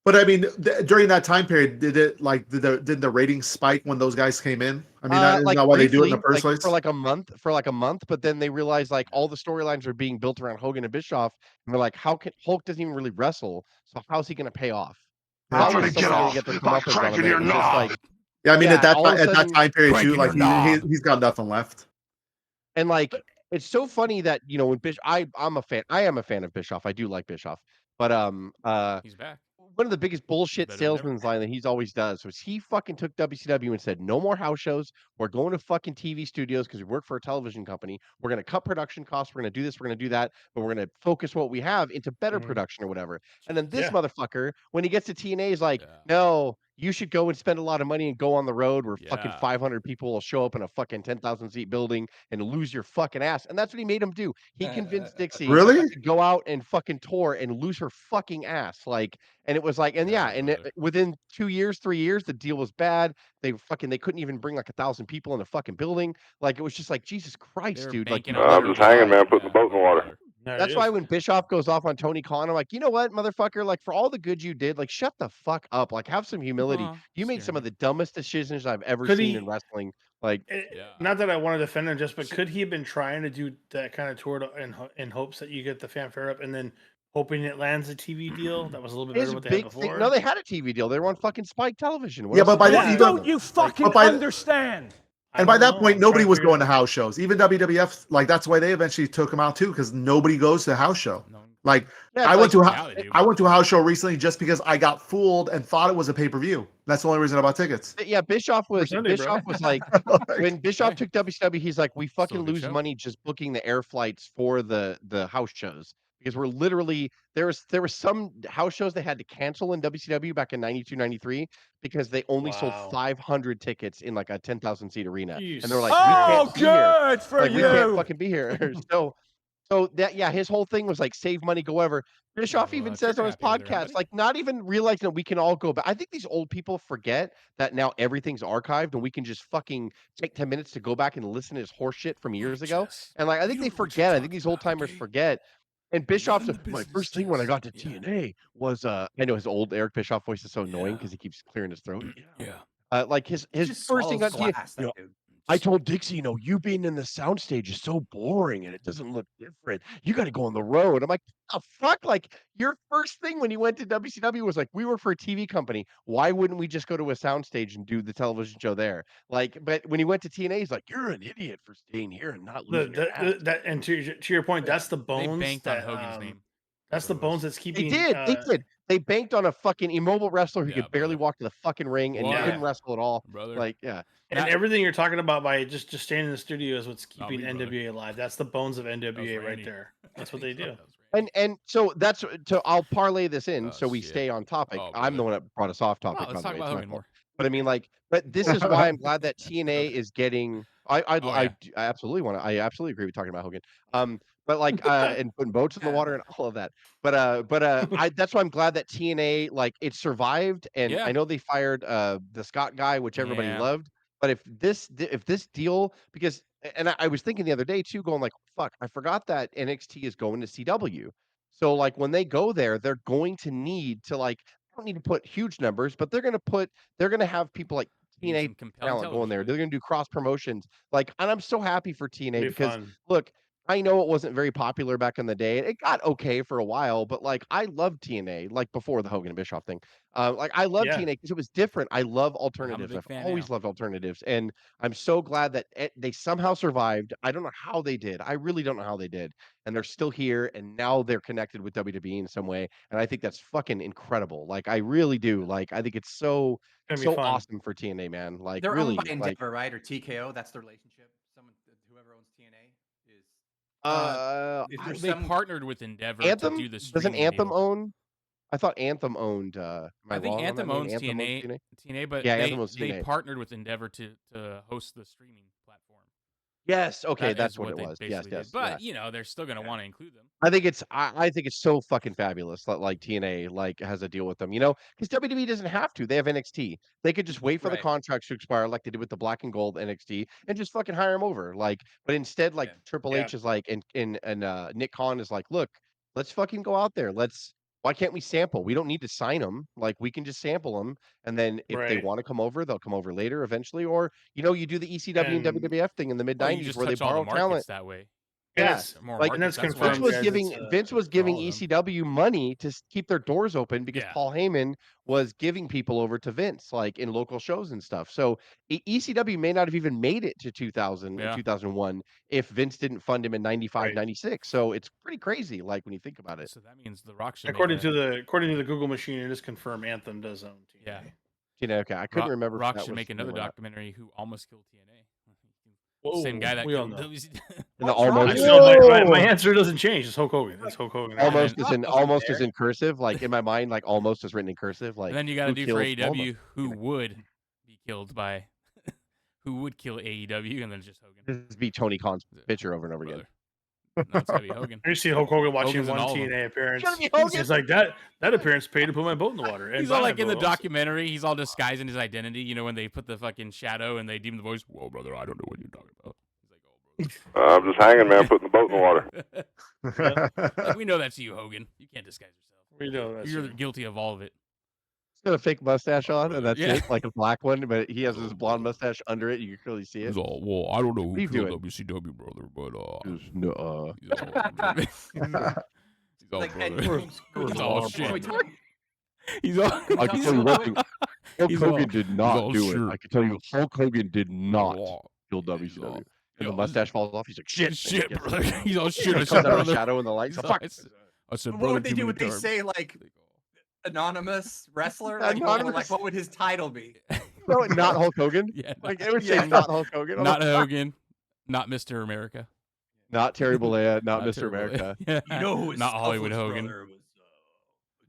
But I mean, during that time period, did the ratings spike when those guys came in? I mean, isn't like that why they do it in the briefly, first like place? for like a month, but then they realized like all the storylines are being built around Hogan and Bischoff, and they're like, how can Hulk doesn't even really wrestle, so how's he going to pay off? Yeah, How true. is someone going to get their comeuppance out of it? And just like, Yeah, I mean, yeah, all of a at that sudden, time period too, Cranking like your knob. he's got nothing left. and like it's so funny that when I'm a fan, I am a fan of Bischoff. I do like Bischoff, but he's back. one of the biggest bullshit better than ever. salesman's line that he's always does was he fucking took WCW and said, no more house shows. We're going to fucking TV studios because we work for a television company. We're going to cut production costs. We're going to do this. We're going to do that. But we're going to focus what we have into better Mhm. production or whatever. And then this Yeah. motherfucker, when he gets to TNA, is like, Yeah. no, you should go and spend a lot of money and go on the road where fucking Yeah. 500 people will show up in a fucking 10,000 seat building and lose your fucking ass. And that's what he made him do. He convinced Dixie Really? to go out and fucking tour and lose her fucking ass. Like, and it was like, and yeah, Yeah, and brother. within 2 years, 3 years, the deal was bad. They couldn't even bring like 1,000 people in a fucking building. Like it was just like Jesus They Christ, were dude. Like banking you on let I'm her just hanging, die. man, putting the boat in the water. There That's it why is. when Bischoff goes off on Tony Khan, I'm like, you know what, motherfucker? Like for all the good you did, like shut the fuck up. Like have some humility. Aw, You made scaring some of me. the dumbest decisions I've ever Could seen in he? wrestling. Like Yeah. Not that I want to defend him, but could he have been trying to do that kind of tour in hopes that you get the fanfare up, and then hoping it lands a TV deal that was a little bit better his than what they had big thing. before? No, they had a TV deal. They were on fucking Spike Television. What Yeah, else but did by they the, Yeah. do? even Don't you fucking but by the, understand? I and by don't that know. point, I'm nobody trying to was figure going it to house shows. Even WWF, like that's why they eventually took him out too, because nobody goes to a house show. No, Like Yeah, I it's went like, to now they do. I went to a house show recently just because I got fooled and thought it was a pay per view. That's the only reason I bought tickets. yeah, Bischoff for was Sunday, bro. like when Like, Bischoff Hey, took WCW, he's like, we still fucking a good lose show. money just booking the air flights for the house shows because we're literally there was some house shows they had to cancel in WCW back in 92, 93 because they only sold Wow. 500 tickets in like a 10,000 seat arena, You and they're like, we Oh, can't be here, good for like we can't you. fucking be here. So that yeah, his whole thing was like save money, go ever. Bischoff even says trigger on his happy over there, podcast, buddy. like not even realizing that we can all go back. I think these old people forget that now everything's archived and we can just fucking take 10 minutes to go back and listen to his horse shit from years ago. And like I think they forget. I think these old timers forget. And Bischoff's my first thing when I got to TNA was I know his old Eric Bischoff voice is so annoying because he keeps clearing his throat. Yeah. Like his Just first thing swallows on TNA, glass, that dude. I told Dixie, you being in the soundstage is so boring and it doesn't look different. You got to go on the road. I'm like, the fuck? Like, your first thing when you went to WCW was like, we work for a TV company. Why wouldn't we just go to a soundstage and do the television show there? Like, but when he went to TNA, he's like, you're an idiot for staying here and not losing your ass. That and to your point, that's the They bones banked that on Hogan's name. that's the what it was. bones that's They keeping. did. They did. They banked on a fucking immobile wrestler who Yeah, could barely brother. walk to the fucking ring and What? couldn't wrestle at all. Brother. Like, yeah. And everything you're talking about by just staying in the studio is what's Not keeping me, brother. NWA alive. That's the bones of That was NWA right Randy. there. That's what they do. That was Randy. And so that's I'll parlay this in Oh, so we shit. stay on topic. Oh, I'm the brother. one that brought us off Oh, topic, by let's the talk way. about It's my Hogan fault. more. But I mean, like, but this is why I'm glad that TNA is getting. I Oh, yeah. I absolutely want to. I absolutely agree with talking about Hogan. But like, and putting boats in the water and all of that. But that's why I'm glad that TNA like it survived. And Yeah. I know they fired the Scott guy, which everybody Yeah. loved. But if this deal, because and I was thinking the other day too, going like, fuck, I forgot that NXT is going to CW. So like when they go there, they're going to need to like don't need to put huge numbers, but they're gonna have people like Need TNA some compelling talent going television, there. dude. They're gonna do cross promotions. Like, and I'm so happy for It'll TNA be because fun. look, I know it wasn't very popular back in the day. It got okay for a while, but like I loved TNA, like before the Hogan and Bischoff thing. Like I loved Yeah. TNA because it was different. I love I'm a alternatives. big I've fan always now. loved alternatives, and I'm so glad that they somehow survived. I don't know how they did. I really don't know how they did, and they're still here, and now they're connected with WWE in some way, and I think that's fucking incredible. Like I really do. Like I think it's so It's gonna be fun. awesome for TNA, man. Like They're owned really, by like Endeavor, right? Or TKO. That's the relationship. Whoever owns TNA is. Is there They some partnered with Endeavor Anthem. to do the Doesn't streaming Anthem deal. own? I thought Anthem owned. Am I I think wrong on that Anthem name? owns Anthem TNA, but Yeah, Anthem owns they TNA. partnered with Endeavor to host the streaming platform. Yes, okay, That that's is what it they was. Yes, basically did. yes, But yeah. you know, they're still gonna want to include them. I think it's so fucking fabulous that like TNA like has a deal with them, because WWE doesn't have to. They have NXT. They could just wait for the Right. contracts to expire, like they did with the Black and Gold NXT, and just fucking hire them over. Like, but instead, like Yeah. Triple Yeah. H is like, and Nick Khan is like, look, let's fucking go out there. Why can't we sample? We don't need to sign them. Like, we can just sample them, and then if they Right. want to come over, they'll come over later eventually. Or you do the ECW and And WWF thing in the mid Well, you '90s just where they touch all the borrow markets talent. that way. and Yeah, it's More like and that's markets. That's why confirmed, Vince was guys. giving It's, Vince was for giving all of them. ECW money to keep their doors open because Yeah. Paul Heyman was giving people over to Vince, like in local shows and stuff. So ECW may not have even made it to 2000 or Yeah. 2001 if Vince didn't fund him in 95, Right. 96. So it's pretty crazy, like when you think about it. So that means The Rock should according make to the Google machine, it is confirmed Anthem does own TNA. Yeah. Okay, I couldn't remember. if Rock that should was make another real or not. documentary who almost killed TNA. Whoa, Same guy that we all killed know. WCW. And the What's wrong almost with Actually, you? no, my Whoa! answer doesn't change. It's Hulk Hogan. It's Hulk Hogan. almost then- is in There. almost is in cursive, like in my mind, like almost is written in cursive. Like And then you got to who do for kills almost? AEW who would be killed by, who would kill AEW, and then just Hogan. Just be Tony Khan's picture over and over again. Brother. No, it's gotta be Hogan. I see Hulk Hogan watching Hogan's in one all of them. TNA appearance. Gotta be Hogan. He's like that appearance paid to put my boat in the water. And He's all buy like my in the boat also. documentary. He's all disguising his identity. You know when they put the fucking shadow and they deem the voice. Whoa, brother, I don't know what you're talking about. He's like, oh, I'm just hanging, man, putting the boat in the water. brother. Like, we know that's you, Hogan. You can't disguise yourself. We know that's You're you. guilty of all of it. He's got a fake mustache on, and that's Yeah. it, like a black one, but he has his blonde mustache under it. You can clearly see it. all, well, I don't know What are you doing? WCW, brother, but No, he's all Like, brother. He's all shit. He's all. I can tell you one thing. Hulk He's all- Hogan did he's not all do sure. it. I can tell you, Hulk Hogan did not all- kill all- WCW. And yeah, the mustache falls off. He's like, shit, shit, and he gets brother. it. He's all He shit. I comes said, out of the brother. shadow in the lights. He's So all- fuck. I said, What brother, would they too do? many Would they times. say like anonymous wrestler? Like, Anonymous. what would his title be? No, not Hulk Hogan. Yeah, Like it would say Yeah. not Hulk Hogan. I'm not like, Hogan, not Mr. America, not Terry Bollea, not Mr. Terry Bollea. America. Yeah. You know who his not Hollywood selfless Hogan. brother was,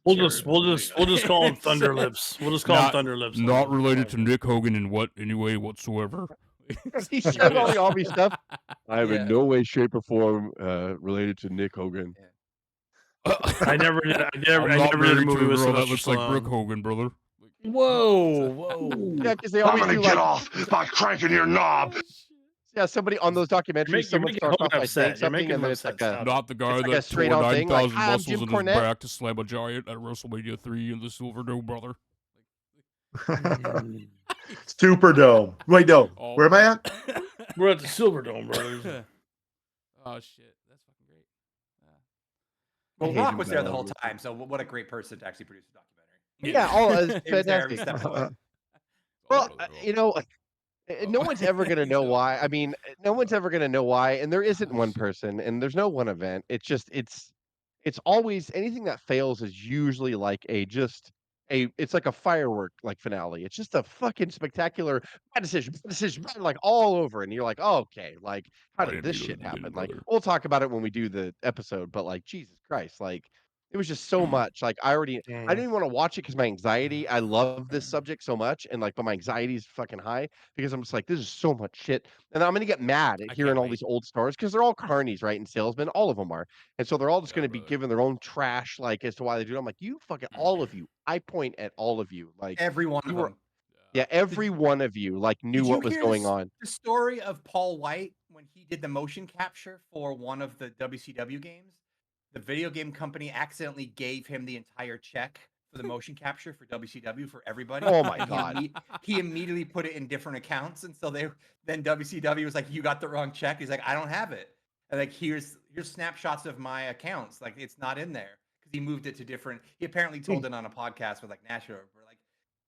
We'll Jared just call him Thunder Lips. We'll just call him Not- Thunder Lips. Not related to Nick Hogan in any way whatsoever. He said all the obvious stuff. I am Yeah. in no way, shape, or form related to Nick Hogan. I never did. I never I'm not did a married movie to a with girl that Sylvester looks like Brooke Stallone. Hogan, brother. Whoa. Yeah, because they I'm always gonna do get like, off by cranking your knob. yeah, somebody on those documentaries, You're someone making starts Hogan off by saying upset. You're something, making and him then it's upset. like a, Stop. Not the guy It's like a that tore straight-on thing, like, 9,000 I'm muscles Jim in his Cornette. back to slam a giant at WrestleMania 3 in the Silverdome, brother. Superdome. Wait, no. Oh. Where am I at? We're at the Silverdome, brothers. Oh shit, that's fucking great. Well, I hate Rock him was there the better. whole time, so what a great person to actually produce a documentary. yeah, all it's He was there every fantastic. step of the way. Well, no one's ever gonna know why. I mean, no one's ever gonna know why, and there isn't one person, and there's no one event. It's just it's always anything that fails is usually like it's like a firework like finale. It's just a fucking spectacular bad decision, like all over, and you're like, oh, okay, like how I did didn't this mean shit to do it, happen? Like brother. we'll talk about it when we do the episode, but like Jesus Christ, like it was just so much. Like I didn't even want to watch it because my anxiety. I love this subject so much, and like, but my anxiety is fucking high because I'm just like, this is so much shit, and I'm gonna get mad at I hearing can't all wait. these old stars because they're all carnies, right? And salesmen, all of them are, and so they're all just Yeah, gonna be brother. given their own trash, like as to why they do it. I'm like, you fucking all of you. I point at all of you, like Every one you of were- them. yeah, every one of you, like knew Did you what was hear going this- on. The story of Paul White when he did the motion capture for one of the WCW games. The video game company accidentally gave him the entire check for the motion capture for WCW for everybody. Oh my and God. He immediately put it in different accounts, and so then WCW was like, "You got the wrong check." He's like, "I don't have it." And like, here's snapshots of my accounts. Like, it's not in there because he moved it to different. He apparently told it on a podcast with like Nashville. Where like,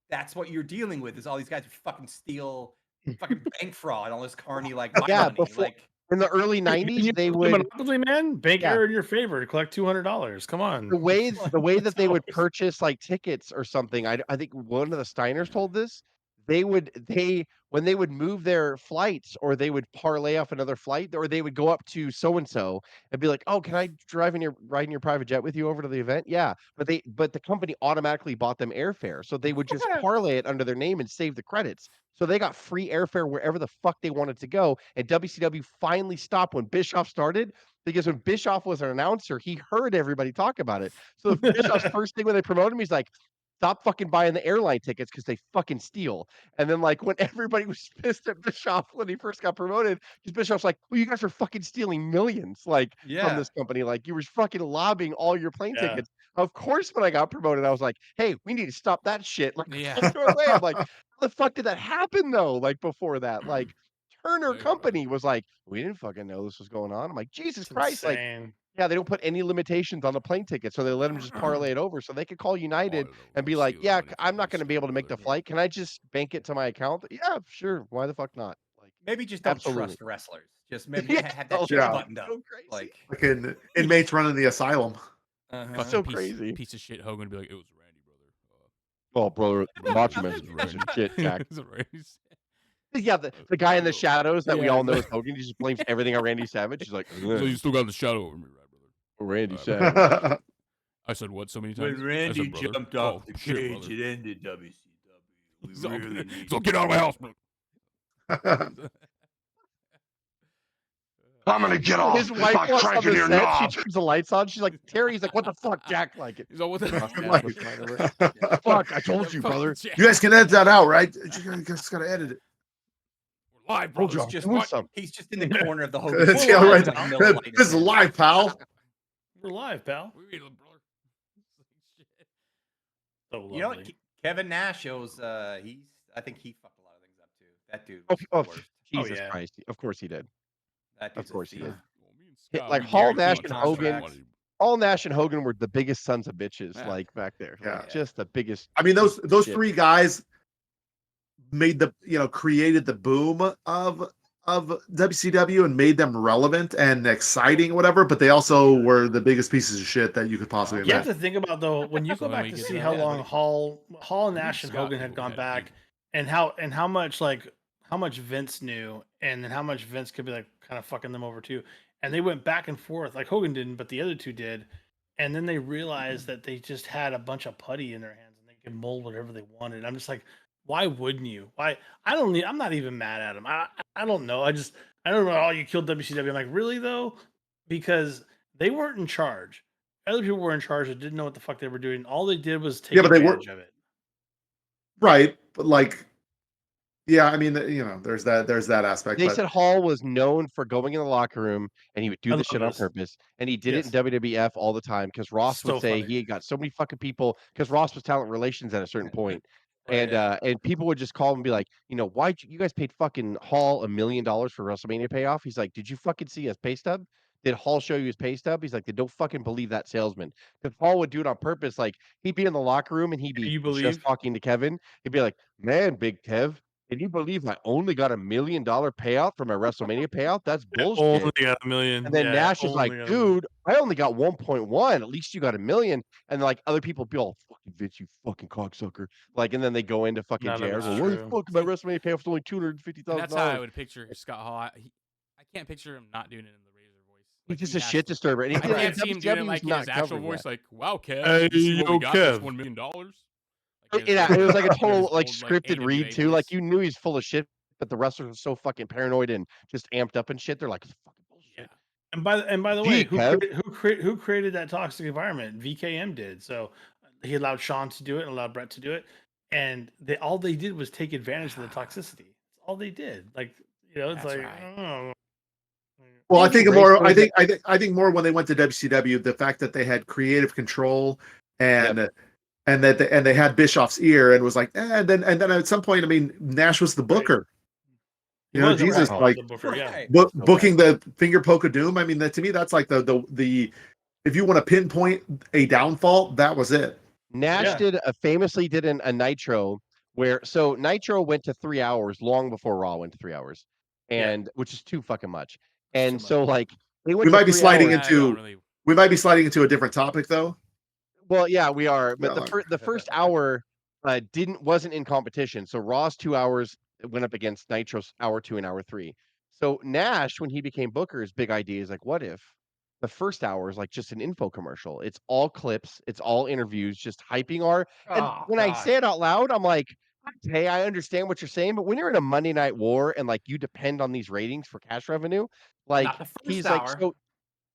that's what you're dealing with is all these guys who fucking steal fucking bank fraud, all this carny like Yeah, money. before- Like, In the early '90s, they would Monopoly, man. Bank Yeah. error in your favor to collect $200. Come on. the way that they would $200. purchase like tickets or something. I think one of the Steiners told this. when they would move their flights or they would parlay off another flight or they would go up to so and so and be like, "Oh, can I ride in your private jet with you over to the event?" Yeah, but the company automatically bought them airfare, so they would just parlay it under their name and save the credits. So they got free airfare wherever the fuck they wanted to go. And WCW finally stopped when Bischoff started because when Bischoff was an announcer, he heard everybody talk about it. So Bischoff's first thing when they promoted him, he's like, "Stop fucking buying the airline tickets because they fucking steal." And then, like, when everybody was pissed at Bischoff when he first got promoted, because Bischoff's like, "Well, you guys are fucking stealing millions, like, from this company. Like, you were fucking lobbying all your plane Yeah. tickets." Of course, when I got promoted, I was like, "Hey, we need to stop that shit." Like, Yeah. let's go away. I'm like, "How the fuck did that happen, though?" Like, before that, like, Turner Yeah. Company was like, "We didn't fucking know this was going on." I'm like, Jesus Christ, like, Insane. yeah, they don't put any limitations on the plane ticket, so they let them just parlay it over, so they could call United and be like, "Yeah, I'm not gonna be able to make the flight. Can I just bank it to my account?" Yeah, sure. Why the fuck not? Like, Maybe just don't absolutely. trust wrestlers. Just maybe Yeah, have that shit yeah. buttoned up. So crazy. Like, Fucking inmates running the asylum. uh-huh. So piece, crazy. Piece of shit. Hogan would be like, "It was Randy, brother." Oh, brother, Macho Man's a It piece was of shit, Jack. It was Randy. Yeah, the guy in the shadows that we Yeah, all know is exactly. Hogan. He just blames everything on Randy Savage. He's like, So you still got the shadow over me, right, brother? Randy Uh, Savage. I said what so many times? I said, brother. Oh, shit, brother. it ended WCW. We So, really need so get out of my house, bro. I'm gonna get off His wife by walks on cranking the your set. knob. She turns the lights on. She's like, Terry's like, "What the fuck, Jack?" Like it. He's all, what the Fuck, I told you, Fuck, brother. Jack. You guys can edit that out, right? You guys gotta edit it. We're live, Told bro. you, He's I'm just doing something. he's just in the corner of the Hogan. It's Well, yeah, live, right. pal. Miller Lite in This is his hand. live, pal. We're live, pal. We read it, brother. So lovely. You know what? Kevin Nash shows. I think he fucked a lot of things up too. That dude Oh, was oh, the worst. Jesus yeah. Christ! Of course he did. That dude's Of course a he thief. did. Well, me and Scott, Like we Hall, guarantee Nash, each and other Hogan. money. All Nash and Hogan were the biggest sons of bitches, Yeah. like back there. Yeah. Like, just the biggest. I mean, pieces of those shit. three guys made created the boom of WCW and made them relevant and exciting, or whatever. But they also were the biggest pieces of shit that you could possibly You have imagine. to think about though when you So go then back we to get see to how that. long Hall and Nash and Scott Hogan knew had what we gone had to back, do. and how much how much Vince knew, and then how much Vince could be like kind of fucking them over too. And they went back and forth. Like Hogan didn't, but the other two did. And then they realized that they just had a bunch of putty in their hands and they could mold whatever they wanted. I'm just like, why wouldn't you? Why? I'm not even mad at them. I don't know. I don't know. Oh, you killed WCW. I'm like, really though? Because they weren't in charge. Other people were in charge that didn't know what the fuck they were doing. All they did was take Yeah, but they were- advantage of it. Right, but like, yeah, I mean, there's that aspect. They but said Hall was known for going in the locker room and he would do I the love shit on this. purpose. And he did Yes. it in WWF all the time because Ross So would say funny. he had got so many fucking people because Ross was talent relations at a certain point. Right, yeah. And people would just call him and be like, why you guys paid fucking Hall $1 million for WrestleMania payoff? He's like, did you fucking see his pay stub? Did Hall show you his pay stub? He's like, they don't fucking believe that salesman. Because Hall would do it on purpose. Like he'd be in the locker room and he'd be You just believe? talking to Kevin. He'd be like, man, Big Kev, can you believe I only got $1 million payout for my WrestleMania payout? That's bullshit. Only got $1 million. And then Yeah, Nash is like, only got $1 million. dude, I only got 1.1. At least you got $1 million. And like other people be all, fucking Vince, you fucking cocksucker. Like, and then they go into fucking None of JR. it's Well, what the true. fuck? My WrestleMania payoff's only $250,000. And that's how I would picture Scott Hall. I can't picture him not doing it in the Razor voice. He's just he a has shit to. disturber. And he I did it can't in see him doing it WCW, like he's in his not actual covering voice, that. like, "Wow, Kev, Hey, this is what we yo, got. This Kev." $1 million." Yeah, it was like a total like his scripted AWA read too. Like voice. you knew he's full of shit, but the wrestlers are so fucking paranoid and just amped up and shit. They're like, it's fucking bullshit. Yeah. And by the Gee, way, Kev. who created that toxic environment? VKM did. So he allowed Sean to do it and allowed Brett to do it, and all they did was take advantage of the toxicity. That's all they did. Like it's That's like right. oh. well, I Maybe think more. Race I think more when they went to WCW, the fact that they had creative control and they had Bischoff's ear and was like, and then at some point, I mean, Nash was the booker. He was the Jesus, Raw like booker, yeah. Right. booking the finger poke of doom. I mean, to me, that's like the if you want to pinpoint a downfall, that was it. Nash famously did a Nitro where Nitro went to 3 hours long before Raw went to 3 hours, and which is too fucking much. And too so much. like they went We to might be 3 sliding hours. into we might be sliding into a different topic though. Well, yeah, we are. But Yeah, the first hour wasn't in competition. So Raw's 2 hours went up against Nitro's hour 2 and hour 3. So Nash, when he became Booker, his big idea is like, what if the first hour is like just an info commercial? It's all clips, it's all interviews, just hyping our. And Oh, when I God. say it out loud, I'm like, hey, I understand what you're saying, but when you're in a Monday Night War and like you depend on these ratings for cash revenue, like Not the first he's like, hour. so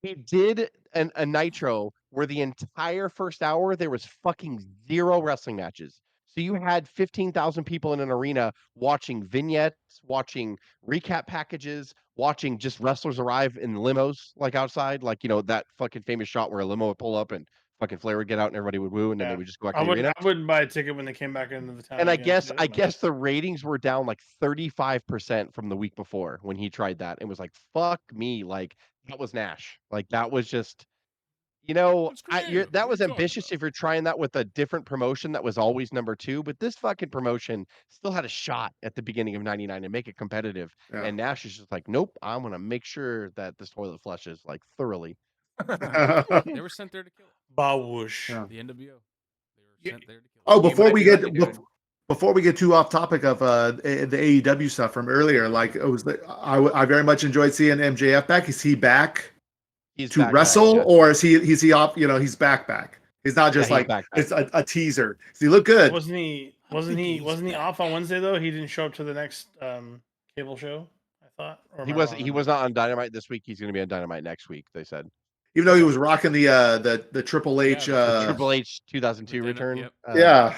he did a Nitro where the entire first hour there was fucking 0 wrestling matches. So you had 15,000 people in an arena watching vignettes, watching recap packages, watching just wrestlers arrive in limos like outside, like that fucking famous shot where a limo would pull up and fucking Flair would get out and everybody would woo and then they Yeah. would just go back I to the arena. wouldn't buy a ticket when they came back into the town. And I again to guess do I that guess match. the ratings were down like 35% from the week before when he tried that. It was like, fuck me, like that was Nash. Like that was just It's creative. that What are was you talking ambitious about? if you're trying that with a different promotion that was always number 2, but this fucking promotion still had a shot at the beginning of 99 and make it competitive. Yeah. And Nash is just like, nope, I'm gonna make sure that this toilet flushes like thoroughly. They were sent there to kill it. Bawoosh. Yeah. The NWO. They were Yeah. sent there to kill it. Oh, You before might we be get right, dude. before we get too off topic of the AEW stuff from earlier, like it was, I very much enjoyed seeing MJF back. Is he back He's to back, wrestle, yeah. or is he off? He's back. He's not just Yeah, he's like back. it's a teaser. Does he look good? Wasn't he off on Wednesday though? He didn't show up to the next cable show, I thought. Or am I wrong He on was that? not on Dynamite this week. He's gonna be on Dynamite next week, they said. Even though he was rocking the Triple H. the Triple H 2002 denim, return. yep. Yeah.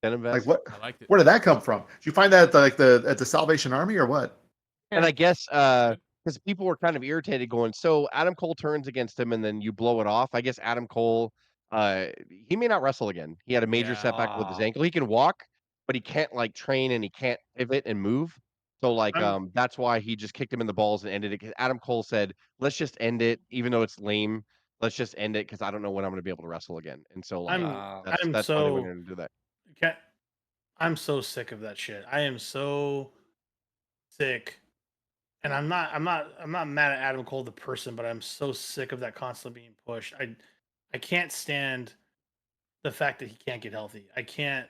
Denim Like vest. what? I liked it. Where did that come from? Did you find that at the Salvation Army or what? And I guess Good. because people were kind of irritated going, so Adam Cole turns against him and then you blow it off. I guess Adam Cole, he may not wrestle again. He had a major Yeah. setback with his Aw. ankle. He can walk, but he can't like train and he can't pivot and move. So like that's why he just kicked him in the balls and ended it. 'Cause Adam Cole said, let's just end it, even though it's lame. Let's just end it because I don't know when I'm gonna be able to wrestle again. And so like Wow. that's why they went in and do that. I'm so sick of that shit. I am so sick. And I'm not mad at Adam Cole the person, but I'm so sick of that constantly being pushed. I can't stand the fact that he can't get healthy. They can't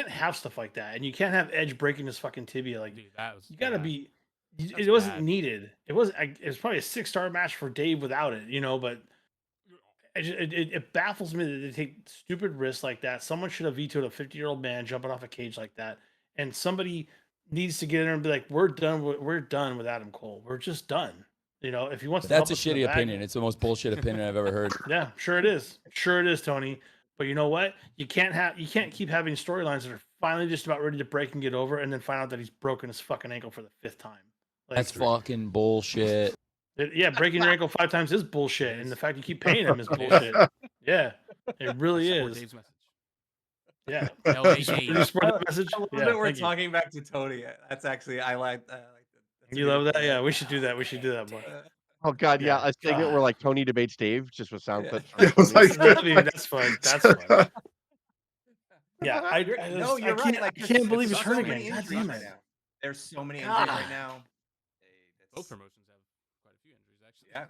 have stuff like that. And you can't have Edge breaking his fucking tibia. Like, Dude, that was you gotta bad. be. That's It wasn't bad. needed. It was probably a 6-star match for Dave without it, but it baffles me that they take stupid risks like that. Someone should have vetoed a 50-year-old man jumping off a cage like that, and somebody needs to get in there and be like, "We're done. We're done with Adam Cole. We're just done." If he wants to, That's a help us in the shitty back- opinion. It's the most bullshit opinion I've ever heard. Yeah, sure it is. Sure it is, Tony. But you know what? You can't keep having storylines that are finally just about ready to break and get over, and then find out that he's broken his fucking ankle for the 5th time. Like, That's fucking bullshit. yeah, breaking your ankle 5 times is bullshit, and the fact you keep paying him is bullshit. Yeah, it really Support is. Dave's message. Yeah, LA you Dave. support the message. I love Yeah, that we're thank you. talking back to Tony. That's actually I like that. That's a You good love that? idea. Yeah, we should do that. We should do that, boy. Oh god, yeah, Yeah, a segment where God. like Tony debates Dave just with sound Yeah. clips. Yeah, it was Tony. like- That's fun. That's fun. Yeah, I No, you're can't, right. Like, I can't believe there's he's hurt so again. many God injuries damn right it. now. There's so many injuries God. right now. Both promotions have quite a few injuries, actually. Yeah.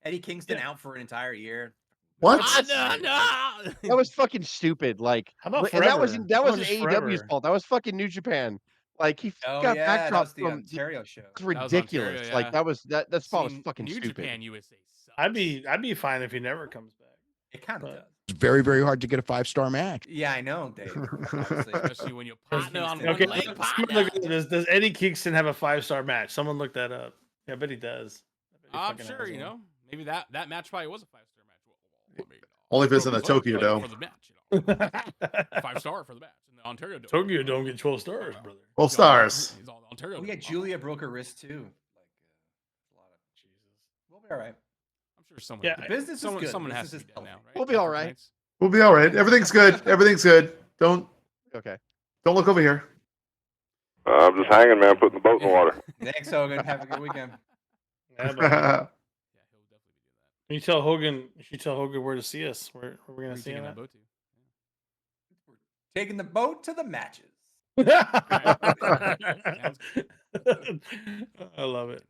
Eddie Kingston Yeah. out for an entire year. What? No. That was fucking stupid. Like, How about and that forever? that How wasn't about just AEW's forever? fault. That was fucking New Japan. Like he Oh got yeah, that backdropped was the from Ontario show. it's was ridiculous. Ontario, Like yeah. that was that spot was See, fucking New stupid. Japan USA sucks. I'd be fine if he never comes back. It kind of But- does. It's very, very hard to get a 5-star match. Yeah, I know, Dave. Obviously. Especially when you partner on one Okay, leg someone partner. look at this. Does Eddie Kingston have a 5-star match? Someone look that up. Yeah, I bet he does. I bet he I'm fucking sure, has one. maybe that match probably was a 5-star match. Well, I mean, Only if it's in the but, Tokyo like, Dome. for the match, 5-star for the match in the Ontario Dome. Tokyo don't get 12 stars, brother. 12 stars. He's on the Ontario. Oh yeah, Dome. Julia broke her wrist too. Like a lot of Jesus. We'll be all right. I'm sure someone. Yeah, The business is good. Someone has Business to is be dead now, healthy. right? We'll be all After right. tonight's- We'll be all right. Everything's good. Everything's good. Don't Okay. look over here. I'm just hanging, man, putting the boat in the water. Thanks, Hogan. Have a good weekend. Yeah, but Yeah, he'll definitely be doing that. you tell Hogan. You should tell Hogan where to see us. Where are we Where gonna you see taking him that at? boat to? Taking the boat to the matches. I love it.